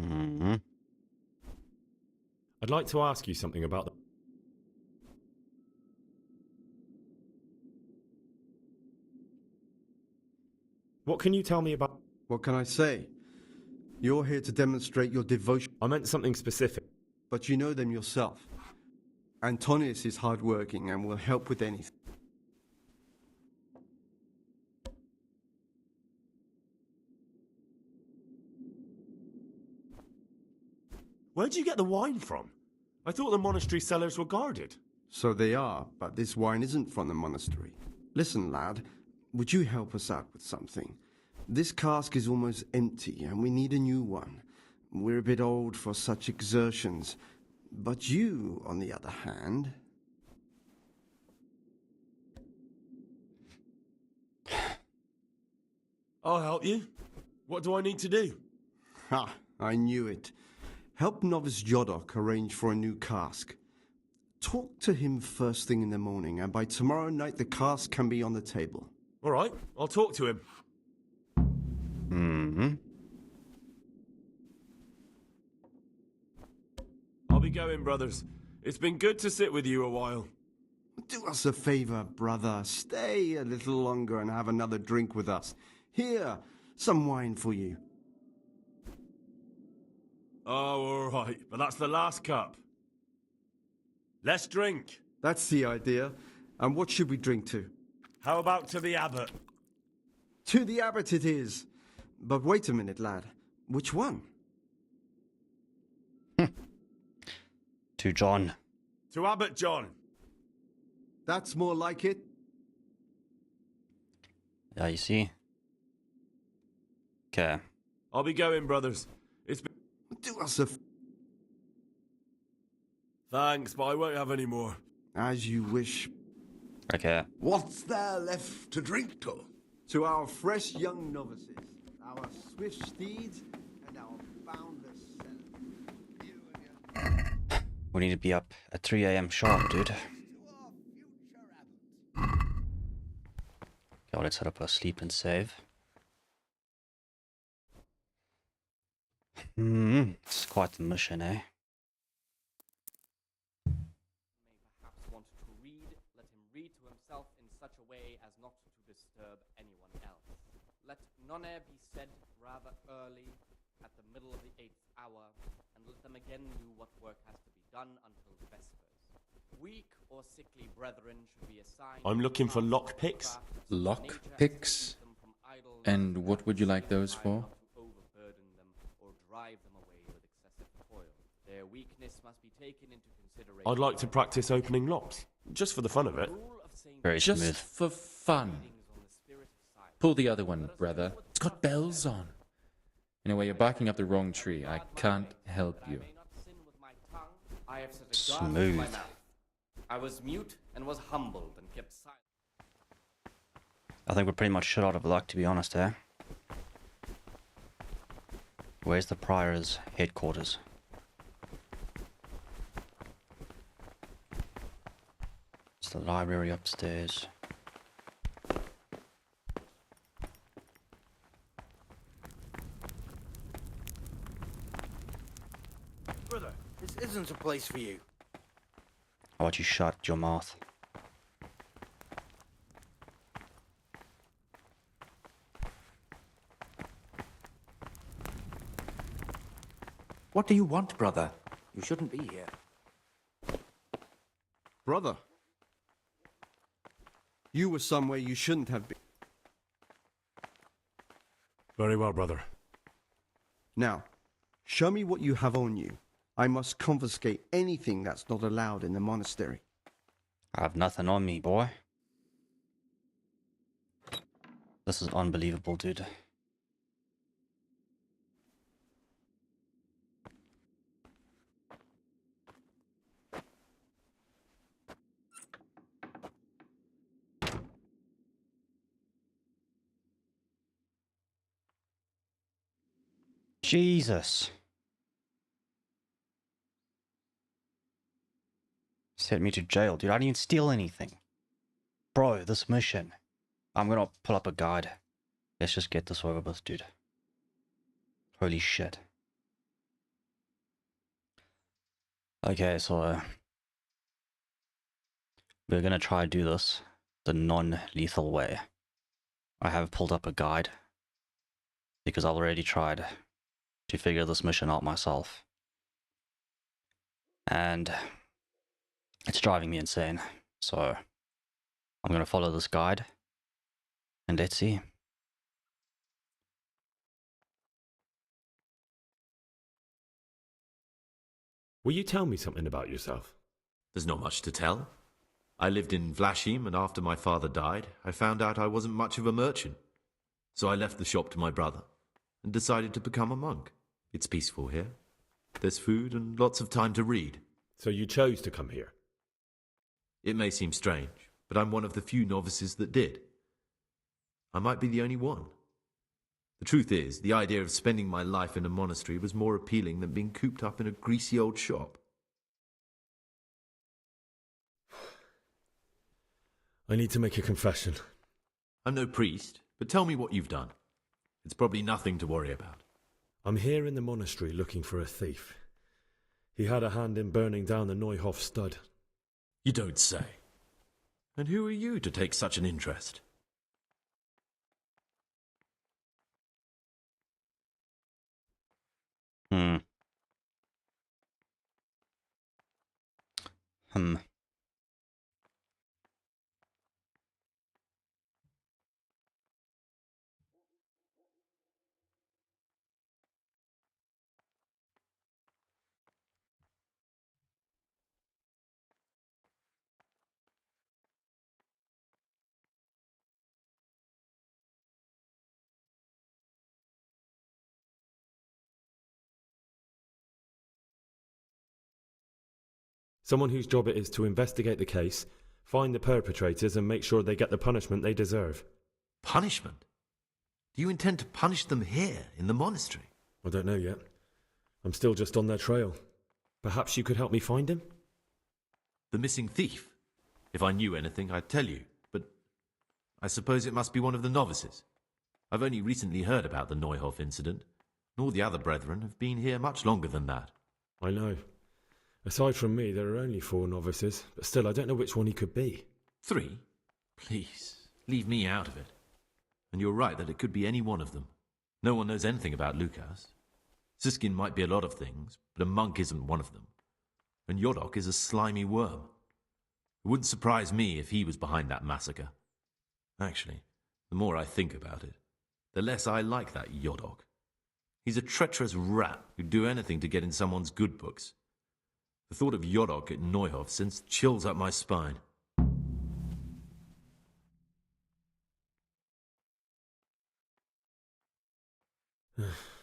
S3: Mm-hmm.
S4: I'd like to ask you something about them. What can you tell me about...
S14: What can I say? You're here to demonstrate your devotion.
S4: I meant something specific.
S14: But you know them yourself. Antonius is hardworking and will help with anything.
S4: Where'd you get the wine from? I thought the monastery cellars were guarded.
S14: So they are, but this wine isn't from the monastery. Listen, lad, would you help us out with something? This cask is almost empty, and we need a new one. We're a bit old for such exertions. But you, on the other hand...
S4: I'll help you. What do I need to do?
S14: Ha! I knew it. Help Novice Yodok arrange for a new cask. Talk to him first thing in the morning, and by tomorrow night the cask can be on the table.
S4: All right, I'll talk to him.
S3: Mm-hmm.
S4: I'll be going, brothers. It's been good to sit with you a while.
S14: Do us a favor, brother. Stay a little longer and have another drink with us. Here, some wine for you.
S4: Oh, all right, but that's the last cup. Let's drink.
S14: That's the idea. And what should we drink to?
S4: How about to the abbot?
S14: To the abbot it is. But wait a minute, lad. Which one?
S3: To John.
S4: To Abbot John.
S14: That's more like it.
S3: Yeah, you see? Okay.
S4: I'll be going, brothers. It's been...
S14: Do us a...
S4: Thanks, but I won't have any more.
S14: As you wish.
S3: Okay.
S18: What's there left to drink to?
S14: To our fresh young novices, our swift steeds, and our boundless celery.
S3: We need to be up at 3 a.m. sharp, dude. Okay, let's set up a sleep and save. It's quite the mission, eh?
S2: Perhaps want to read, let him read to himself in such a way as not to disturb anyone else. Let none be said rather early, at the middle of the 8th hour, and let them again do what work has to be done until vespers. Weak or sickly brethren should be assigned...
S4: I'm looking for lockpicks.
S21: Lockpicks? And what would you like those for?
S2: Drive them away with excessive toil. Their weakness must be taken into consideration.
S4: I'd like to practice opening locks, just for the fun of it.
S3: Very smooth.
S21: Just for fun. Pull the other one, brother. It's got bells on. Anyway, you're barking up the wrong tree. I can't help you.
S2: I have set a guard to my
S3: Smooth.
S2: mouth. I was mute and was humbled and kept silent.
S3: I think we're pretty much shut out of luck, to be honest, eh? Where's the prior's headquarters? It's the library upstairs.
S8: Brother, this isn't a place for you.
S3: How about you shut your mouth?
S9: What do you want, brother? You shouldn't be here.
S14: Brother, you were somewhere you shouldn't have been.
S4: Very well, brother.
S14: Now, show me what you have on you. I must confiscate anything that's not allowed in the monastery.
S3: I have nothing on me, boy. This is unbelievable, dude. Jesus. Sent me to jail, dude. I didn't even steal anything. Bro, this mission. I'm gonna pull up a guide. Let's just get this over with, dude. Holy shit. Okay, so we're gonna try to do this the non-lethal way. I have pulled up a guide because I've already tried to figure this mission out myself. And it's driving me insane. So I'm going to follow this guide and let's see.
S4: Will you tell me something about yourself?
S16: There's not much to tell. I lived in Vlashim, and after my father died, I found out I wasn't much of a merchant. So I left the shop to my brother and decided to become a monk. It's peaceful here. There's food and lots of time to read.
S4: So you chose to come here?
S16: It may seem strange, but I'm one of the few novices that did. I might be the only one. The truth is, the idea of spending my life in a monastery was more appealing than being cooped up in a greasy old shop.
S4: I need to make a confession.
S16: I'm no priest, but tell me what you've done. It's probably nothing to worry about.
S4: I'm here in the monastery looking for a thief. He had a hand in burning down the Neuhof stud.
S16: You don't say. And who are you to take such an interest?
S4: Someone whose job it is to investigate the case, find the perpetrators and make sure they get the punishment they deserve.
S16: Punishment? Do you intend to punish them here, in the monastery?
S4: I don't know yet. I'm still just on their trail. Perhaps you could help me find him?
S16: The missing thief? If I knew anything, I'd tell you, but I suppose it must be one of the novices. I've only recently heard about the Neuhof incident, and all the other brethren have been here much longer than that.
S4: I know. Aside from me, there are only 4 novices, but still I don't know which one he could be.
S16: 3? Please, leave me out of it. And you're right that it could be any one of them. No one knows anything about Lukas. Siskin might be a lot of things, but a monk isn't one of them. And Yodok is a slimy worm. It wouldn't surprise me if he was behind that massacre. Actually, the more I think about it, the less I like that Yodok. He's a treacherous rat who'd do anything to get in someone's good books. The thought of Yodok at Neuhof sends chills up my spine.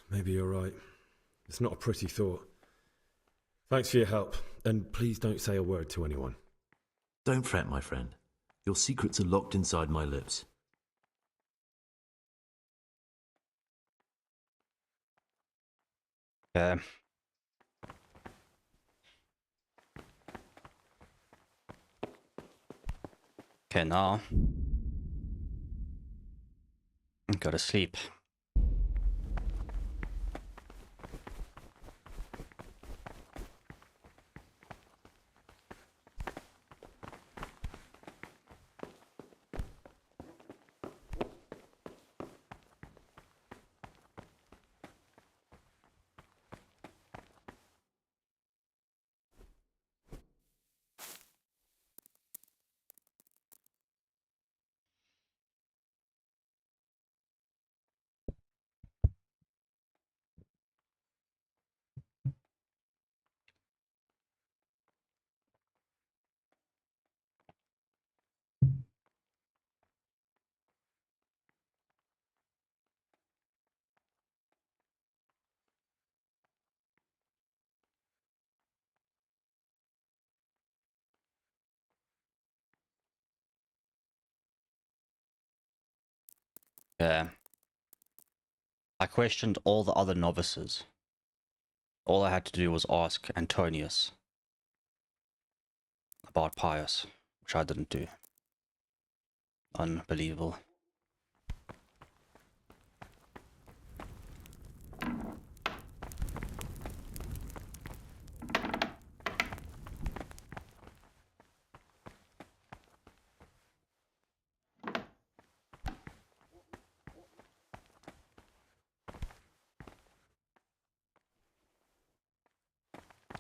S4: Maybe you're right. It's not a pretty thought. Thanks for your help, and please don't say a word to anyone.
S16: Don't fret, my friend. Your secrets are locked inside my lips.
S3: Okay, now go to sleep. Yeah. I questioned all the other novices. All I had to do was ask Antonius about Pius, which I didn't do. Unbelievable.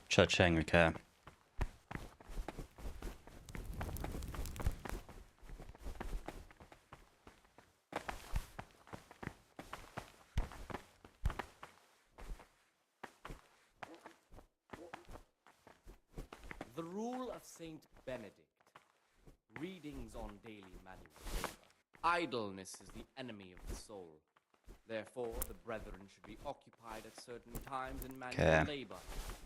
S3: Cha-ching, okay.
S2: The rule of Saint Benedict. Readings on daily manual labor. Idleness is the enemy of the soul. Therefore, the brethren should be occupied at certain times in manual labor,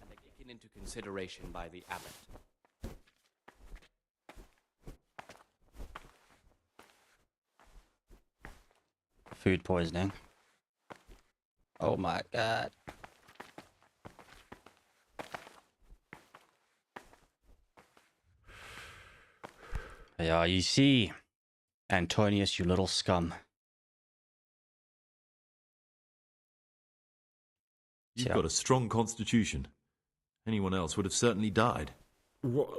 S2: and are taken into consideration by the abbot.
S3: Food poisoning. Oh my god. Yeah, you see, Antonius, you little scum.
S16: You've got a strong constitution. Anyone else would have certainly died.
S4: What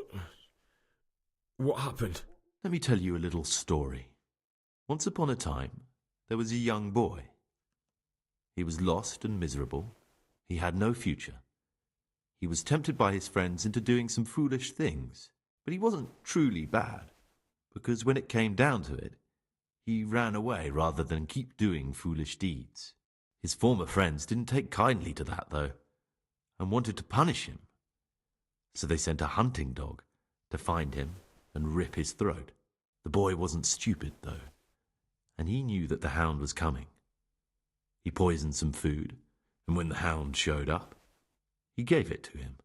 S4: happened?
S16: Let me tell you a little story. Once upon a time, there was a young boy. He was lost and miserable. He had no future. He was tempted by his friends into doing some foolish things, but he wasn't truly bad, because when it came down to it, he ran away rather than keep doing foolish deeds. His former friends didn't take kindly to that, though, and wanted to punish him. So they sent a hunting dog to find him and rip his throat. The boy wasn't stupid, though, and he knew that the hound was coming. He poisoned some food, and when the hound showed up, he gave it to him.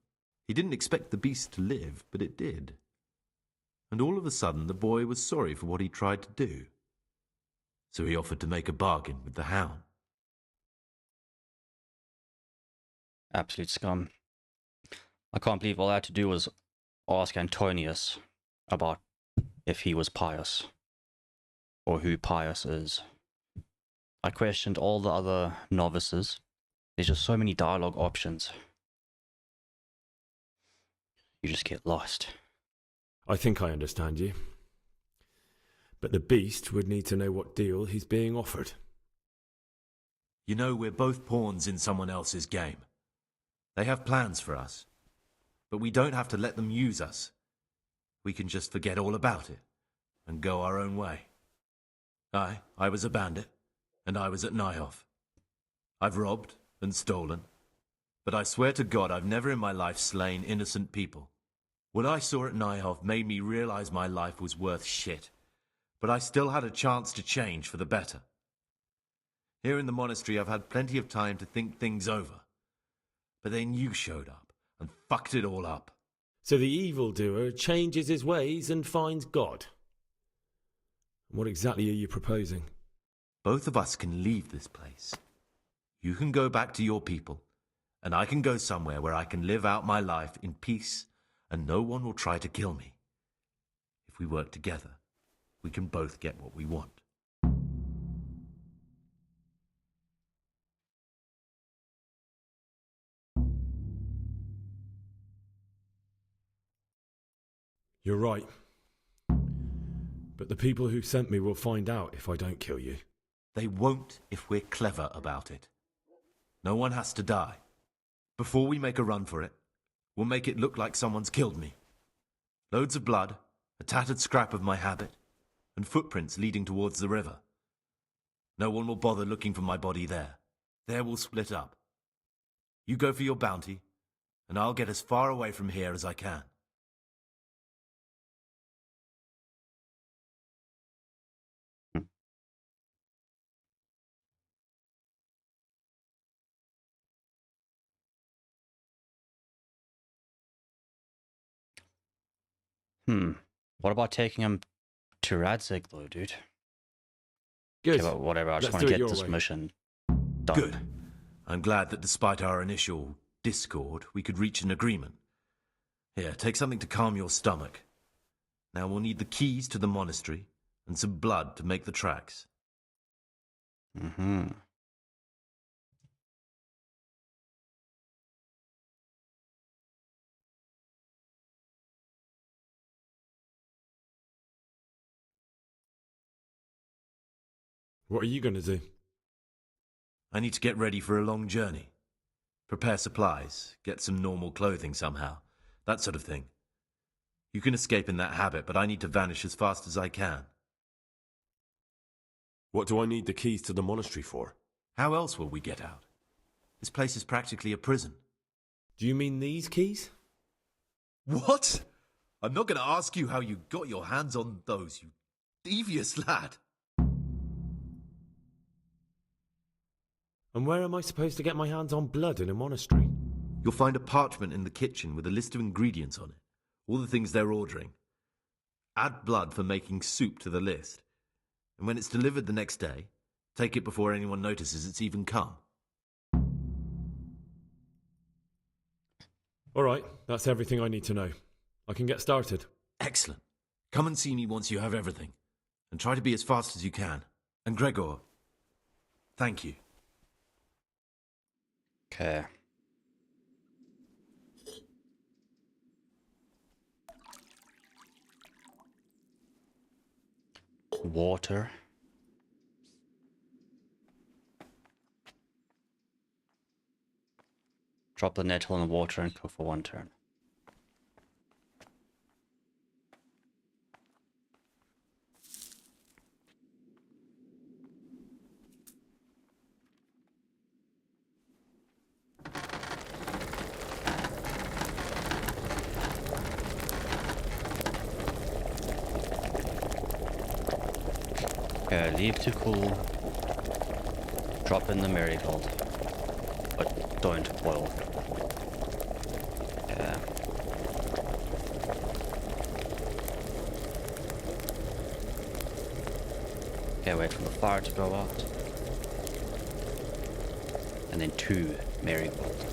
S16: He didn't expect the beast to live, but it did. And all of a sudden the boy was sorry for what he tried to do. So he offered to make a bargain with the hound.
S3: Absolute scum. I can't believe all I had to do was ask Antonius about if he was pious, or who pious is. I questioned all the other novices. There's just so many dialogue options. You just get lost.
S1: I think I understand you. But the beast would need to know what deal he's being offered.
S16: You know, we're both pawns in someone else's game. They have plans for us, but we don't have to let them use us. We can just forget all about it and go our own way. I was a bandit, and I was at Nyhoff. I've robbed and stolen, but I swear to God I've never in my life slain innocent people. What I saw at Nyhoff made me realize my life was worth shit, but I still had a chance to change for the better. Here in the monastery I've had plenty of time to think things over, but then you showed up and fucked it all up.
S1: So the evildoer changes his ways and finds God. What exactly are you proposing?
S16: Both of us can leave this place. You can go back to your people, and I can go somewhere where I can live out my life in peace, and no one will try to kill me. If we work together, we can both get what we want.
S1: You're right. But the people who sent me will find out if I don't kill you.
S16: They won't if we're clever about it. No one has to die. Before we make a run for it, we'll make it look like someone's killed me. Loads of blood, a tattered scrap of my habit, and footprints leading towards the river. No one will bother looking for my body there. There we'll split up. You go for your bounty, and I'll get as far away from here as I can.
S3: What about taking him to Radzig, though, dude?
S1: Good.
S3: Okay, but whatever, I just
S1: Let's
S3: want to
S1: do it
S3: get
S1: your
S3: this
S1: way.
S3: mission done.
S16: Good. I'm glad that despite our initial discord, we could reach an agreement. Here, take something to calm your stomach. Now we'll need the keys to the monastery and some blood to make the tracks.
S1: What are you going to do?
S16: I need to get ready for a long journey. Prepare supplies, get some normal clothing somehow, that sort of thing. You can escape in that habit, but I need to vanish as fast as I can.
S4: What do I need the keys to the monastery for?
S16: How else will we get out? This place is practically a prison.
S1: Do you mean these keys?
S16: What? I'm not going to ask you how you got your hands on those, you devious lad.
S1: And where am I supposed to get my hands on blood in a monastery?
S16: You'll find a parchment in the kitchen with a list of ingredients on it. All the things they're ordering. Add blood for making soup to the list. And when it's delivered the next day, take it before anyone notices it's even come.
S1: All right, that's everything I need to know. I can get started.
S16: Excellent. Come and see me once you have everything. And try to be as fast as you can. And Gregor, thank you.
S3: Okay. Water. Drop the nettle in the water and cook for 1 turn. Okay, leave to cool. Drop in the marigold. But don't boil. Yeah. Okay, wait for the fire to go out. And then 2 marigolds.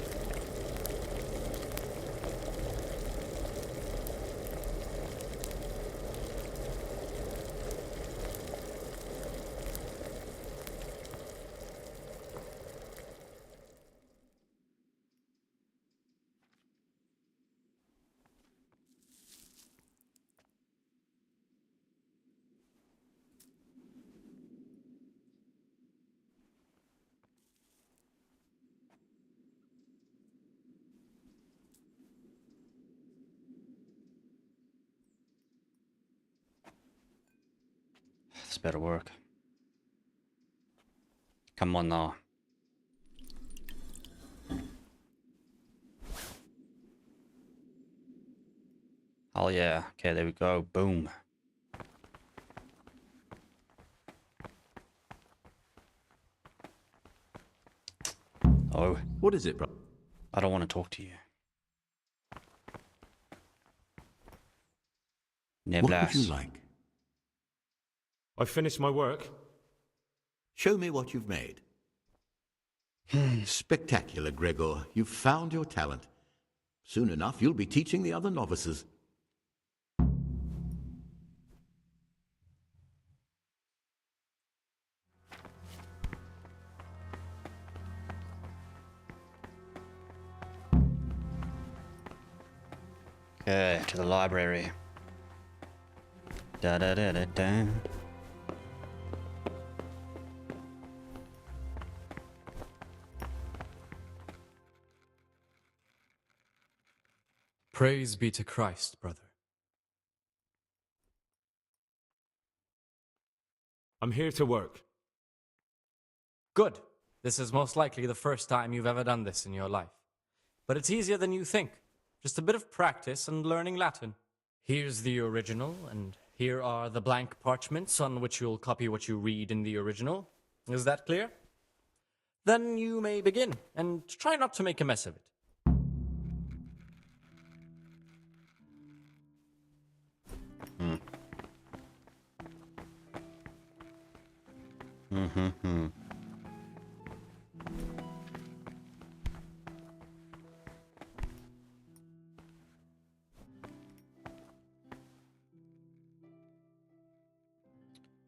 S3: This better work. Come on now. Oh yeah. Okay, there we go. Boom. Oh.
S16: What is it, bro?
S3: I don't want to talk to you.
S18: What would you
S3: Neblas.
S18: like?
S1: I finished my work.
S18: Show me what you've made. Spectacular, Gregor. You've found your talent. Soon enough, you'll be teaching the other novices.
S3: Okay, to the library. Da da da da da.
S7: Praise be to Christ, brother.
S1: I'm here to work.
S2: Good. This is most likely the first time you've ever done this in your life. But it's easier than you think. Just a bit of practice and learning Latin. Here's the original, and here are the blank parchments on which you'll copy what you read in the original. Is that clear? Then you may begin, and try not to make a mess of it.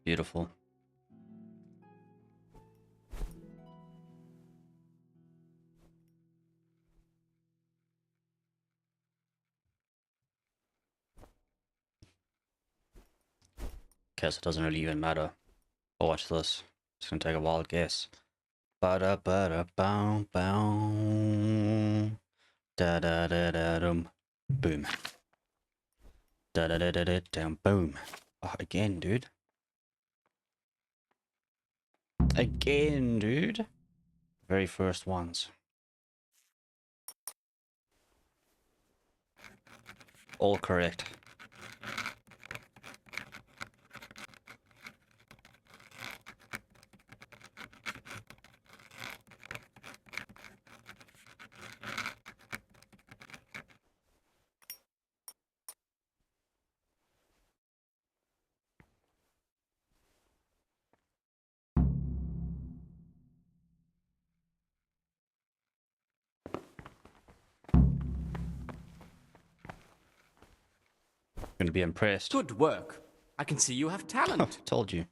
S3: Beautiful. Guess it doesn't really even matter. Oh, watch this. It's gonna take a wild guess. Ba-da ba-da bow bow. Da da da da dum. Boom. Da da da da da dum. Boom. Oh, again, dude. Again, dude. Very first ones. All correct. Gonna be impressed.
S2: Good work. I can see you have talent.
S3: Told you.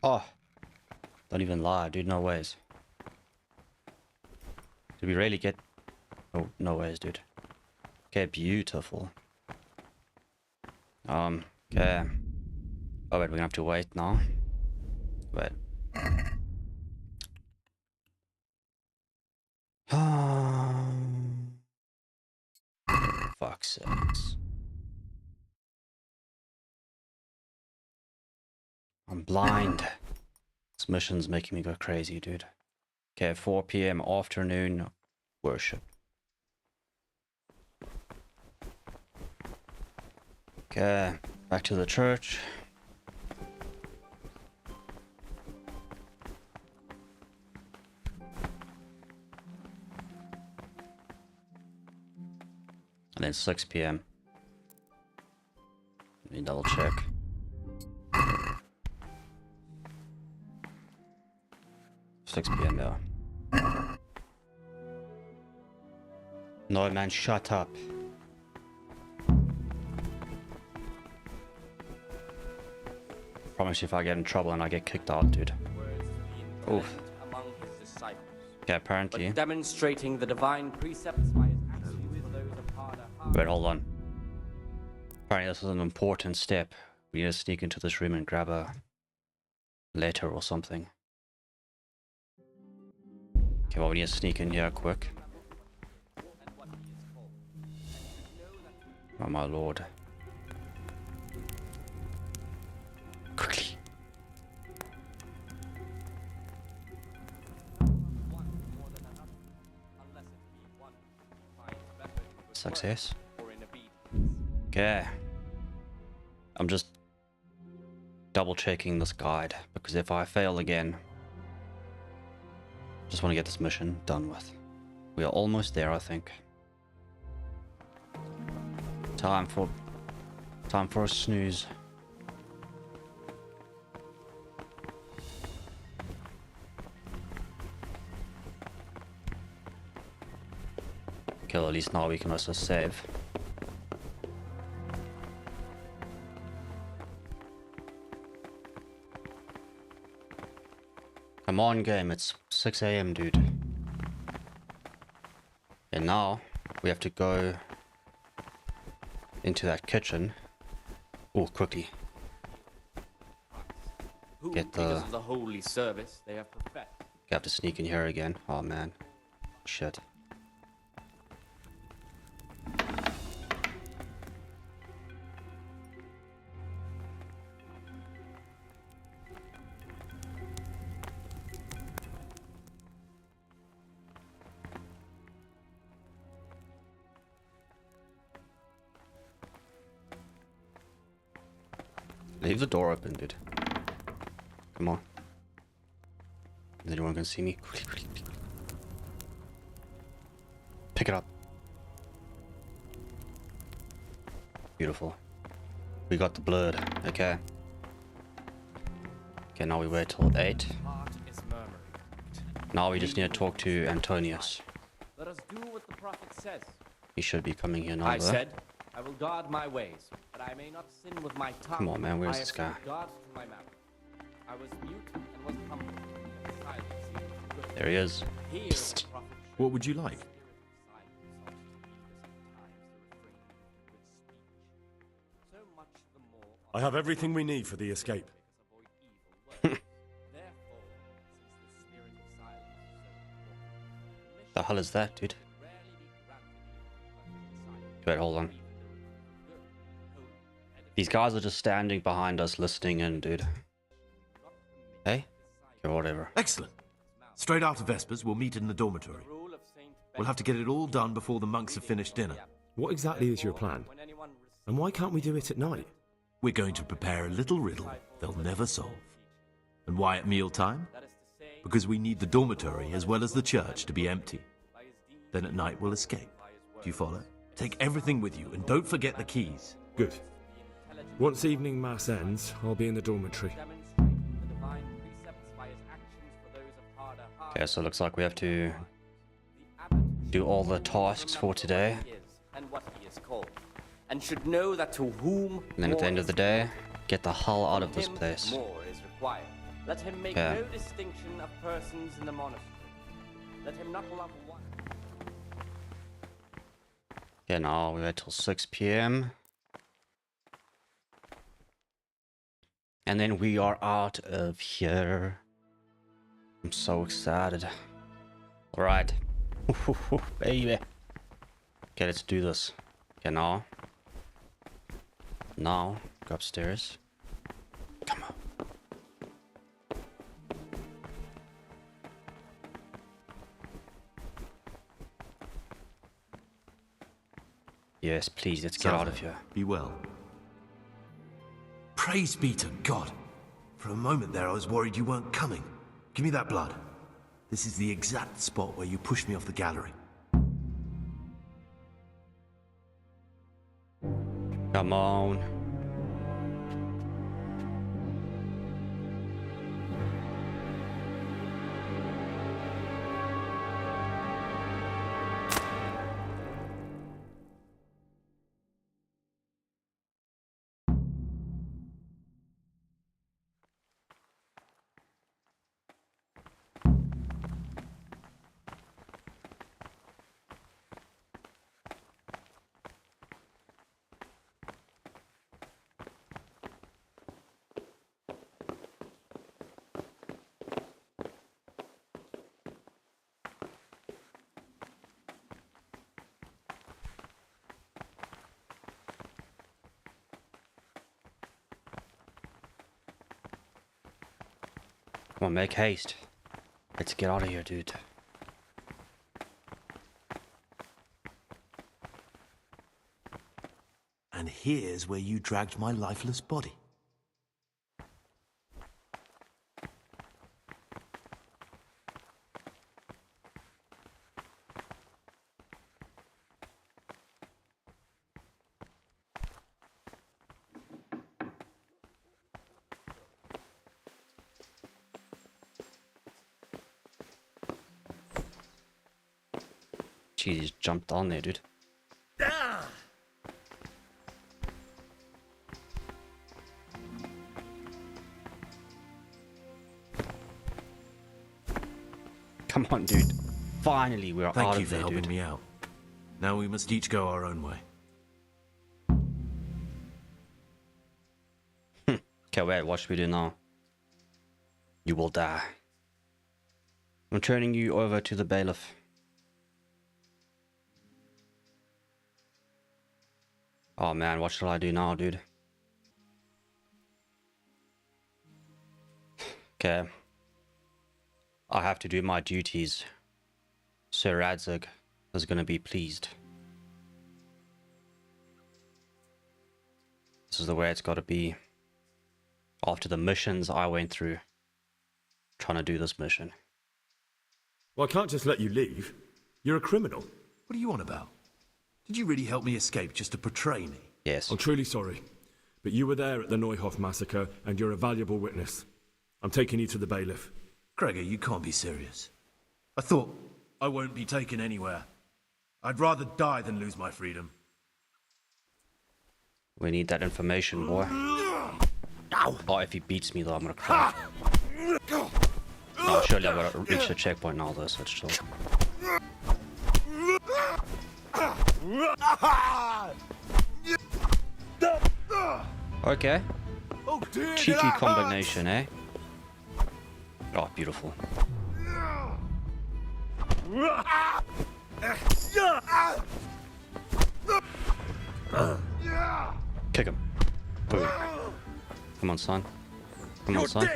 S3: Oh. Don't even lie, dude. No ways. Did we really get... Oh, no ways, dude. Okay, beautiful. Okay. Oh, wait, we're gonna have to wait now. Wait. Fuck's sakes. I'm blind. This mission's making me go crazy, dude. Okay, 4 p.m. afternoon worship. Okay, back to the church. And then 6 p.m. Let me double check. 6 p.m. now. No, man, shut up. Promise you if I get in trouble and I get kicked out, dude. Oof. Okay, apparently.
S2: But demonstrating the divine precepts by his actions for those of harder heart.
S3: Wait, hold on. Apparently this is an important step. We need to sneak into this room and grab a letter or something. Okay, well, we need to sneak in here quick. Oh my lord. Quickly. Success. Okay. I'm just double checking this guide because if I fail again, just want to get this mission done with. We are almost there, I think. Time for a snooze. Okay, well, at least now we can also save. Come on, game, it's 6 a.m, dude. And now we have to go into that kitchen. Oh, quickly. Get
S2: Because of the holy service they have perfected.
S3: You have to sneak in here again. Oh man. Shit. Leave the door open, dude. Come on. Is anyone gonna see me? Pick it up. Beautiful. We got the blood. Okay. Okay, now we wait till 8. Now we just need to talk to Antonius.
S2: Let us do what the prophet says.
S3: He should be coming here now.
S2: I said, I will guard my ways, but I may not sin with my tongue.
S3: Come on, man, where's this guy?
S2: God to my mouth. I was mute and was humble. Silence seemed good.
S3: There he is.
S2: Here
S3: Psst.
S2: the prophet
S16: What would you like?
S2: so much the more
S4: I have everything we need for the escape.
S3: The hell is that, dude? Wait, hold on. These guys are just standing behind us listening in, dude. Hey? Okay, whatever.
S16: Excellent. Straight after Vespers, we'll meet in the dormitory. We'll have to get it all done before the monks have finished dinner.
S1: What exactly is your plan? And why can't we do it at night?
S16: We're going to prepare a little riddle they'll never solve. And why at mealtime? Because we need the dormitory as well as the church to be empty. Then at night we'll escape. Do you follow? Take everything with you and don't forget the keys.
S1: Good. Once evening mass ends, I'll be in the dormitory.
S3: Okay, so it looks like we have to do all the tasks for today.
S2: and what he is called, and should know that to whom
S3: And then at the end of the day, get the hell out of this place.
S2: more is required. Let him make
S3: Yeah.
S2: no distinction of persons in the monastery. Let him not love one.
S3: Yeah, now we wait till 6 p.m. And then we are out of here. I'm so excited. Alright. Baby. Okay, let's do this. Okay, now. Now, go upstairs. Come on. Yes, please, let's get out of here.
S16: Be well. Praise be to God. For a moment there, I was worried you weren't coming. Give me that blood. This is the exact spot where you pushed me off the gallery.
S3: Come on. Come on, make haste. Let's get out of here, dude.
S16: And here's where you dragged my lifeless body.
S3: Jeez, he's jumped on there, dude. Come on, dude. Finally, we're out
S16: Thank you
S3: of
S16: for
S3: there,
S16: helping
S3: dude.
S16: me out. Now we must each go our own way.
S3: Okay, wait, what should we do now? You will die. I'm turning you over to the bailiff. Oh man, what shall I do now, dude? Okay. I have to do my duties. Sir Radzig is gonna be pleased. This is the way it's gotta be. After the missions I went through, trying to do this mission.
S5: Well, I can't just let you leave. You're a criminal.
S16: What are you on about? Did you really help me escape just to betray me?
S3: Yes.
S5: I'm truly sorry, but you were there at the Neuhoff massacre, and you're a valuable witness. I'm taking you to the bailiff.
S16: Gregor, you can't be serious. I thought I won't be taken anywhere. I'd rather die than lose my freedom.
S3: We need that information, boy. Oh, if he beats me though, I'm gonna cry. Oh, surely I've got to reach the checkpoint now though, so it's chill. Okay. Cheeky combination, eh? Oh, beautiful. Kick him. Boom. Come on, son. Come on, son.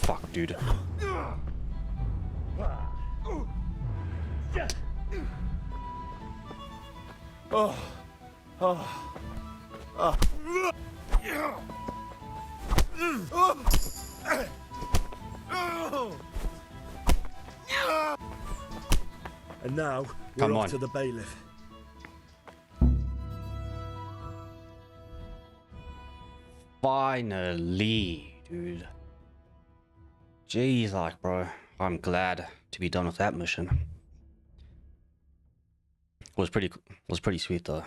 S3: Fuck, dude.
S11: Oh. Oh. Oh.
S5: And now, we're
S3: Come
S5: off
S3: on.
S5: to the bailiff.
S3: Finally, dude. Jeez, like, bro. I'm glad to be done with that mission. Was pretty sweet though.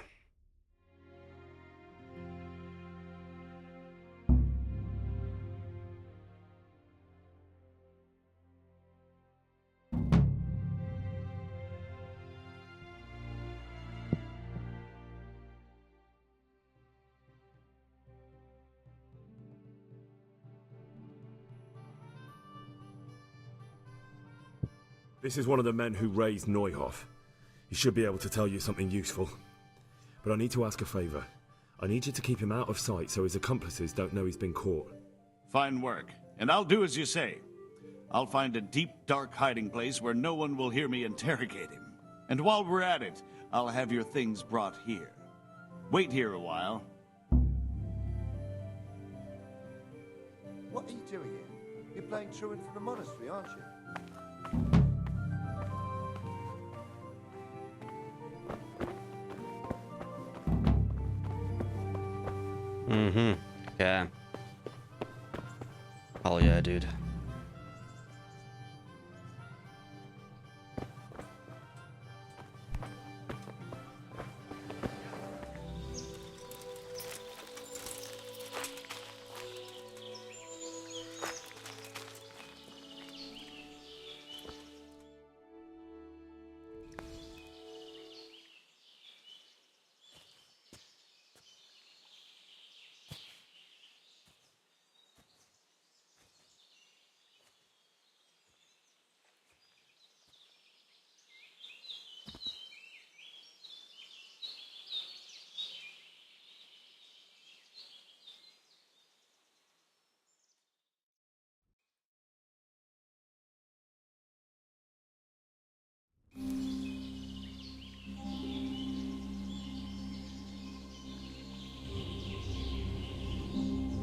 S5: This is one of the men who raised Neuhoff. He should be able to tell you something useful. But I need to ask a favor. I need you to keep him out of sight so his accomplices don't know he's been caught.
S6: Fine work, and I'll do as you say. I'll find a deep, dark hiding place where no one will hear me interrogate him. And while we're at it, I'll have your things brought here. Wait here a while.
S22: What are you doing here? You're playing truant for the monastery, aren't you?
S3: Mm-hmm. Yeah. Hell yeah, dude.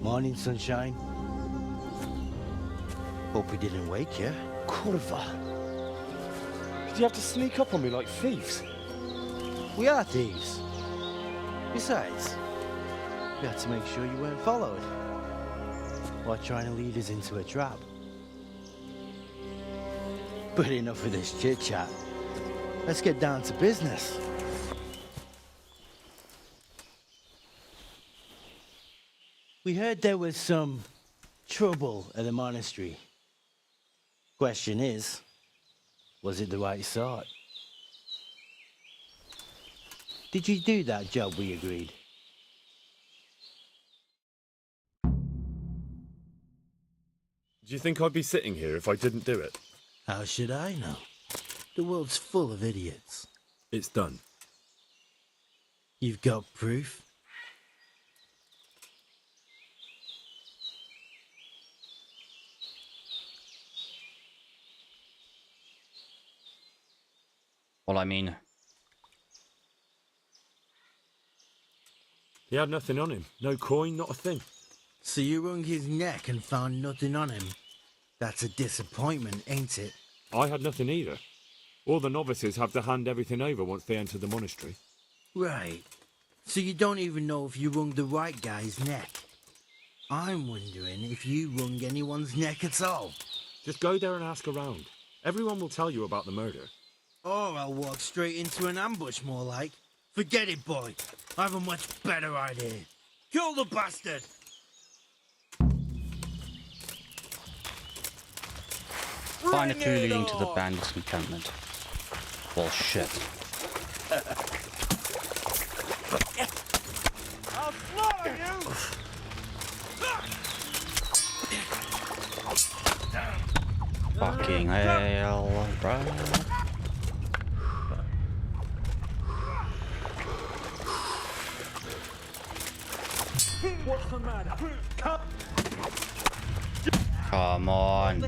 S10: Morning, sunshine. Hope we didn't wake you.
S4: Curva. Did you have to sneak up on me like thieves?
S10: We are thieves. Besides, we had to make sure you weren't followed. Or trying to lead us into a trap. But enough of this chit-chat. Let's get down to business. We heard there was some trouble at the monastery. Question is, was it the right sort? Did you do that job we agreed?
S4: Do you think I'd be sitting here if I didn't do it?
S10: How should I know? The world's full of idiots.
S4: It's done.
S10: You've got proof?
S3: Well, I mean...
S1: He had nothing on him. No coin, not a thing.
S10: So you wrung his neck and found nothing on him? That's a disappointment, ain't it?
S1: I had nothing either. All the novices have to hand everything over once they enter the monastery.
S10: Right. So you don't even know if you wrung the right guy's neck. I'm wondering if you wrung anyone's neck at all.
S1: Just go there and ask around. Everyone will tell you about the murder.
S10: Or I'll walk straight into an ambush, more like. Forget it, boy. I have a much better idea. Kill the bastard!
S3: Find a clue leading to the bandits' encampment. Well, shit.
S8: I'll slaughter you!
S3: Fucking hell, bro.
S8: What's the matter?
S3: Come on.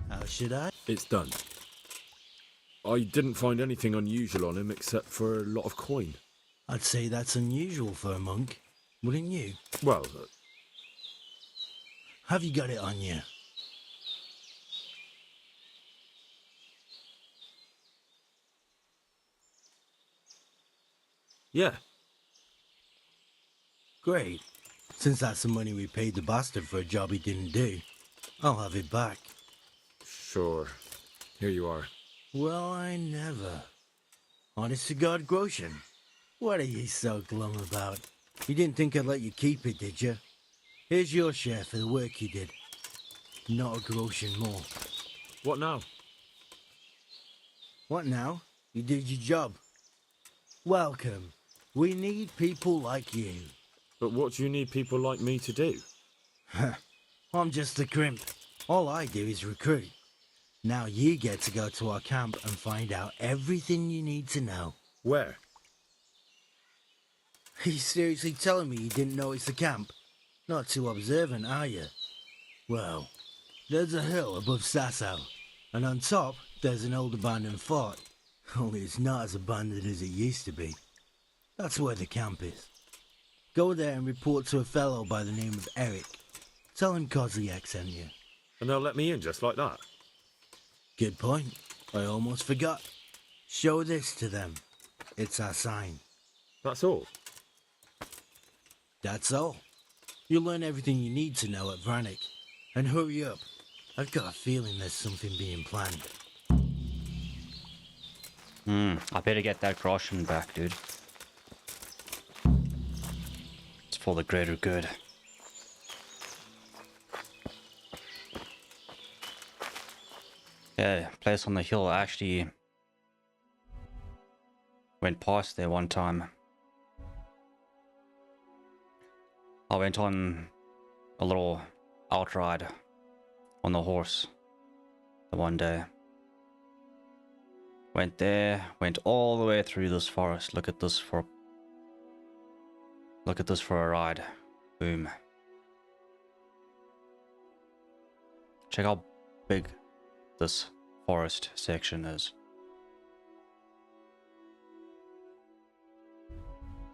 S10: How should I?
S1: It's done. I didn't find anything unusual on him except for a lot of coin.
S10: I'd say that's unusual for a monk, wouldn't you?
S1: Well,
S10: have you got it on you?
S1: yeah.
S10: Great. Since that's the money we paid the bastard for a job he didn't do, I'll have it back.
S1: Sure. Here you are.
S10: Well, I never. Honest to God, Groshen. What are you so glum about? You didn't think I'd let you keep it, did you? Here's your share for the work you did. Not a Groshen more.
S1: What now?
S10: What now? You did your job. Welcome. We need people like you.
S1: But what do you need people like me to do?
S10: I'm just a crimp. All I do is recruit. Now you get to go to our camp and find out everything you need to know.
S1: Where?
S10: Are you seriously telling me you didn't notice the camp? Not too observant, are you? Well, there's a hill above Sasso, and on top there's an old abandoned fort. Only it's not as abandoned as it used to be. That's where the camp is. Go there and report to a fellow by the name of Eric. Tell him Kozliak sent you.
S1: And they'll let me in just like that?
S10: Good point. I almost forgot. Show this to them. It's our sign.
S1: That's all?
S10: That's all. You'll learn everything you need to know at Vranik. And hurry up. I've got a feeling there's something being planned.
S3: I better get that groschen back, dude. It's for the greater good. Yeah, place on the hill. I actually went past there one time. I went on a little outride on the horse the one day. Went there, went all the way through this forest. Look at this for a ride. Boom. Check how big this forest section is.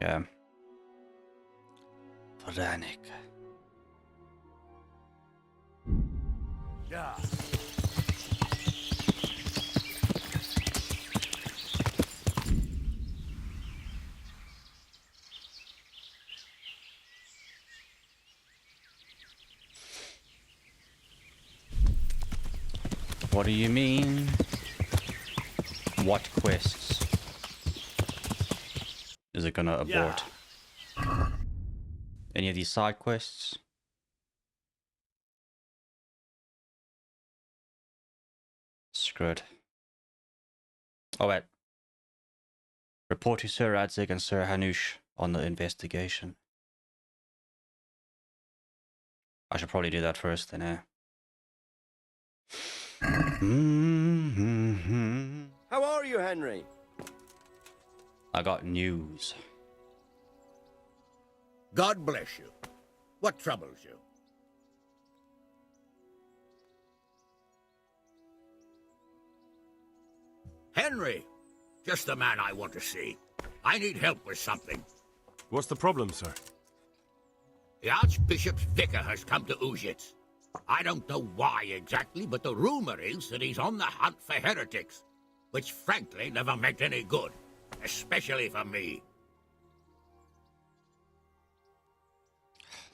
S3: Yeah. Veranik.
S5: Yeah.
S3: What do you mean? What quests is it gonna abort? Any of these side quests? Screw it. Oh wait. Report to Sir Radzig and Sir Hanush on the investigation. I should probably do that first then, eh?
S13: How are you, Henry?
S3: I got news.
S15: God bless you. What troubles you? Henry! Just the man I want to see. I need help with something.
S4: What's the problem, sir?
S15: The Archbishop's vicar has come to Uzhitz. I don't know why exactly, but the rumor is that he's on the hunt for heretics, which frankly never meant any good, especially for me.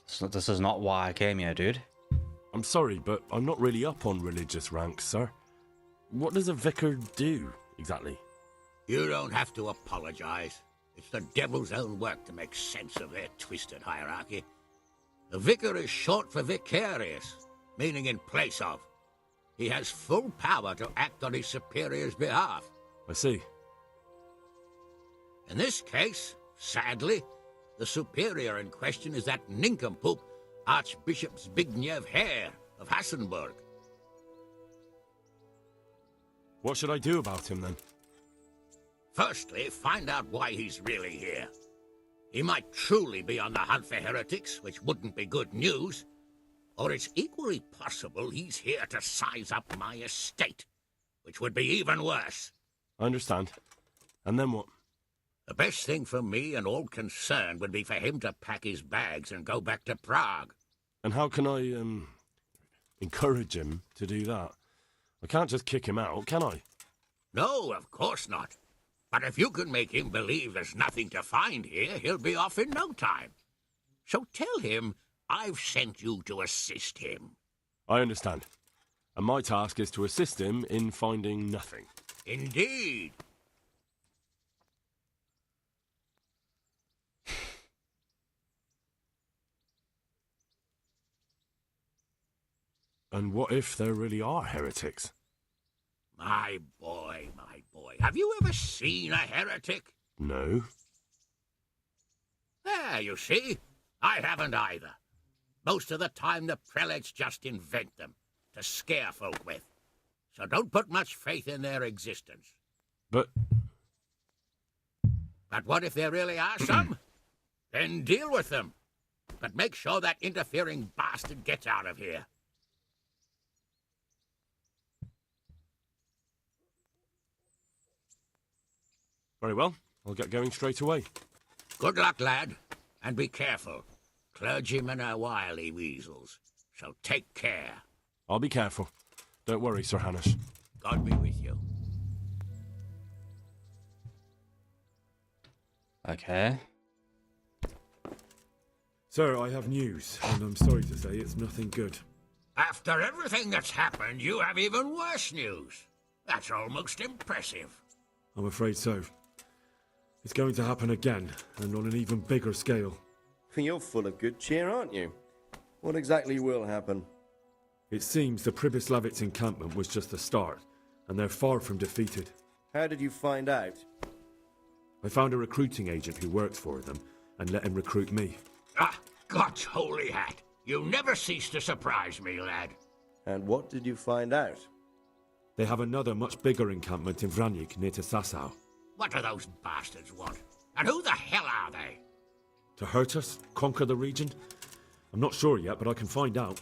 S3: So this is not why I came here, dude.
S4: I'm sorry, but I'm not really up on religious ranks, sir. What does a vicar do, exactly?
S15: You don't have to apologize. It's the devil's own work to make sense of their twisted hierarchy. The vicar is short for vicarious, meaning in place of. He has full power to act on his superior's behalf.
S4: I see.
S15: In this case, sadly, the superior in question is that nincompoop, Archbishop Zbigniew Hare of Hassenburg.
S4: What should I do about him, then?
S15: Firstly, find out why he's really here. He might truly be on the hunt for heretics, which wouldn't be good news. Or it's equally possible he's here to size up my estate, which would be even worse.
S4: I understand. And then what?
S15: The best thing for me and all concerned would be for him to pack his bags and go back to Prague.
S4: And how can I, encourage him to do that? I can't just kick him out, can I?
S15: No, of course not. But if you can make him believe there's nothing to find here, he'll be off in no time. So tell him I've sent you to assist him.
S4: I understand. And my task is to assist him in finding nothing.
S15: Indeed.
S4: And what if there really are heretics?
S15: My boy, my boy. Have you ever seen a heretic?
S4: No.
S15: There, you see. I haven't either. Most of the time the prelates just invent them to scare folk with. So don't put much faith in their existence.
S4: But
S15: what if there really are some? Then deal with them. But make sure that interfering bastard gets out of here.
S4: Very well. I'll get going straight away.
S15: Good luck, lad. And be careful. Clergymen are wily weasels. So take care.
S4: I'll be careful. Don't worry, Sir Hanush.
S15: God be with you.
S3: Okay.
S1: Sir, I have news, and I'm sorry to say it's nothing good.
S15: After everything that's happened, you have even worse news. That's almost impressive.
S1: I'm afraid so. It's going to happen again, and on an even bigger scale.
S13: You're full of good cheer, aren't you? What exactly will happen?
S1: It seems the Pribyslavitz encampment was just the start, and they're far from defeated.
S13: How did you find out?
S1: I found a recruiting agent who works for them, and let him recruit me.
S15: Ah, God's holy hat. You never cease to surprise me, lad.
S13: And what did you find out?
S1: They have another much bigger encampment in Vranyik near to Sasau.
S15: What do those bastards want? And who the hell are they?
S1: To hurt us? Conquer the region? I'm not sure yet, but I can find out.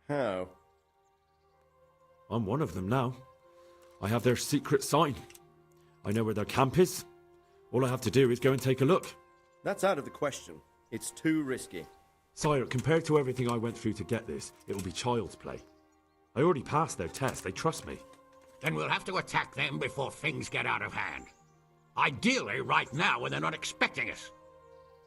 S13: How?
S1: I'm one of them now. I have their secret sign. I know where their camp is. All I have to do is go and take a look.
S13: That's out of the question. It's too risky.
S1: Sire, compared to everything I went through to get this, it will be child's play. I already passed their test. They trust me.
S15: Then we'll have to attack them before things get out of hand. Ideally, right now, when they're not expecting us.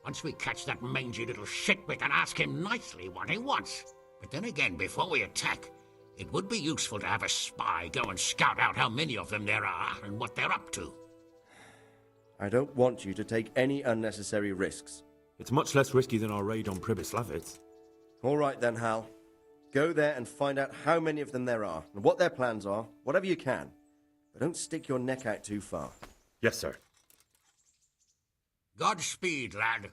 S15: Once we catch that mangy little shit, we can ask him nicely what he wants. But then again, before we attack, it would be useful to have a spy go and scout out how many of them there are and what they're up to.
S13: I don't want you to take any unnecessary risks.
S1: It's much less risky than our raid on Pribyslavitz.
S13: All right then, Hal. Go there and find out how many of them there are, and what their plans are, whatever you can. But don't stick your neck out too far.
S1: Yes, sir.
S15: Godspeed, lad.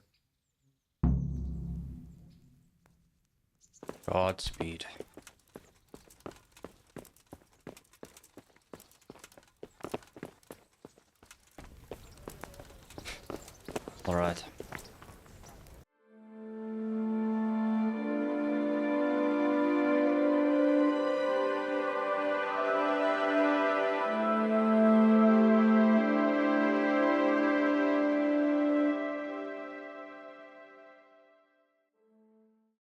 S3: Godspeed. All right.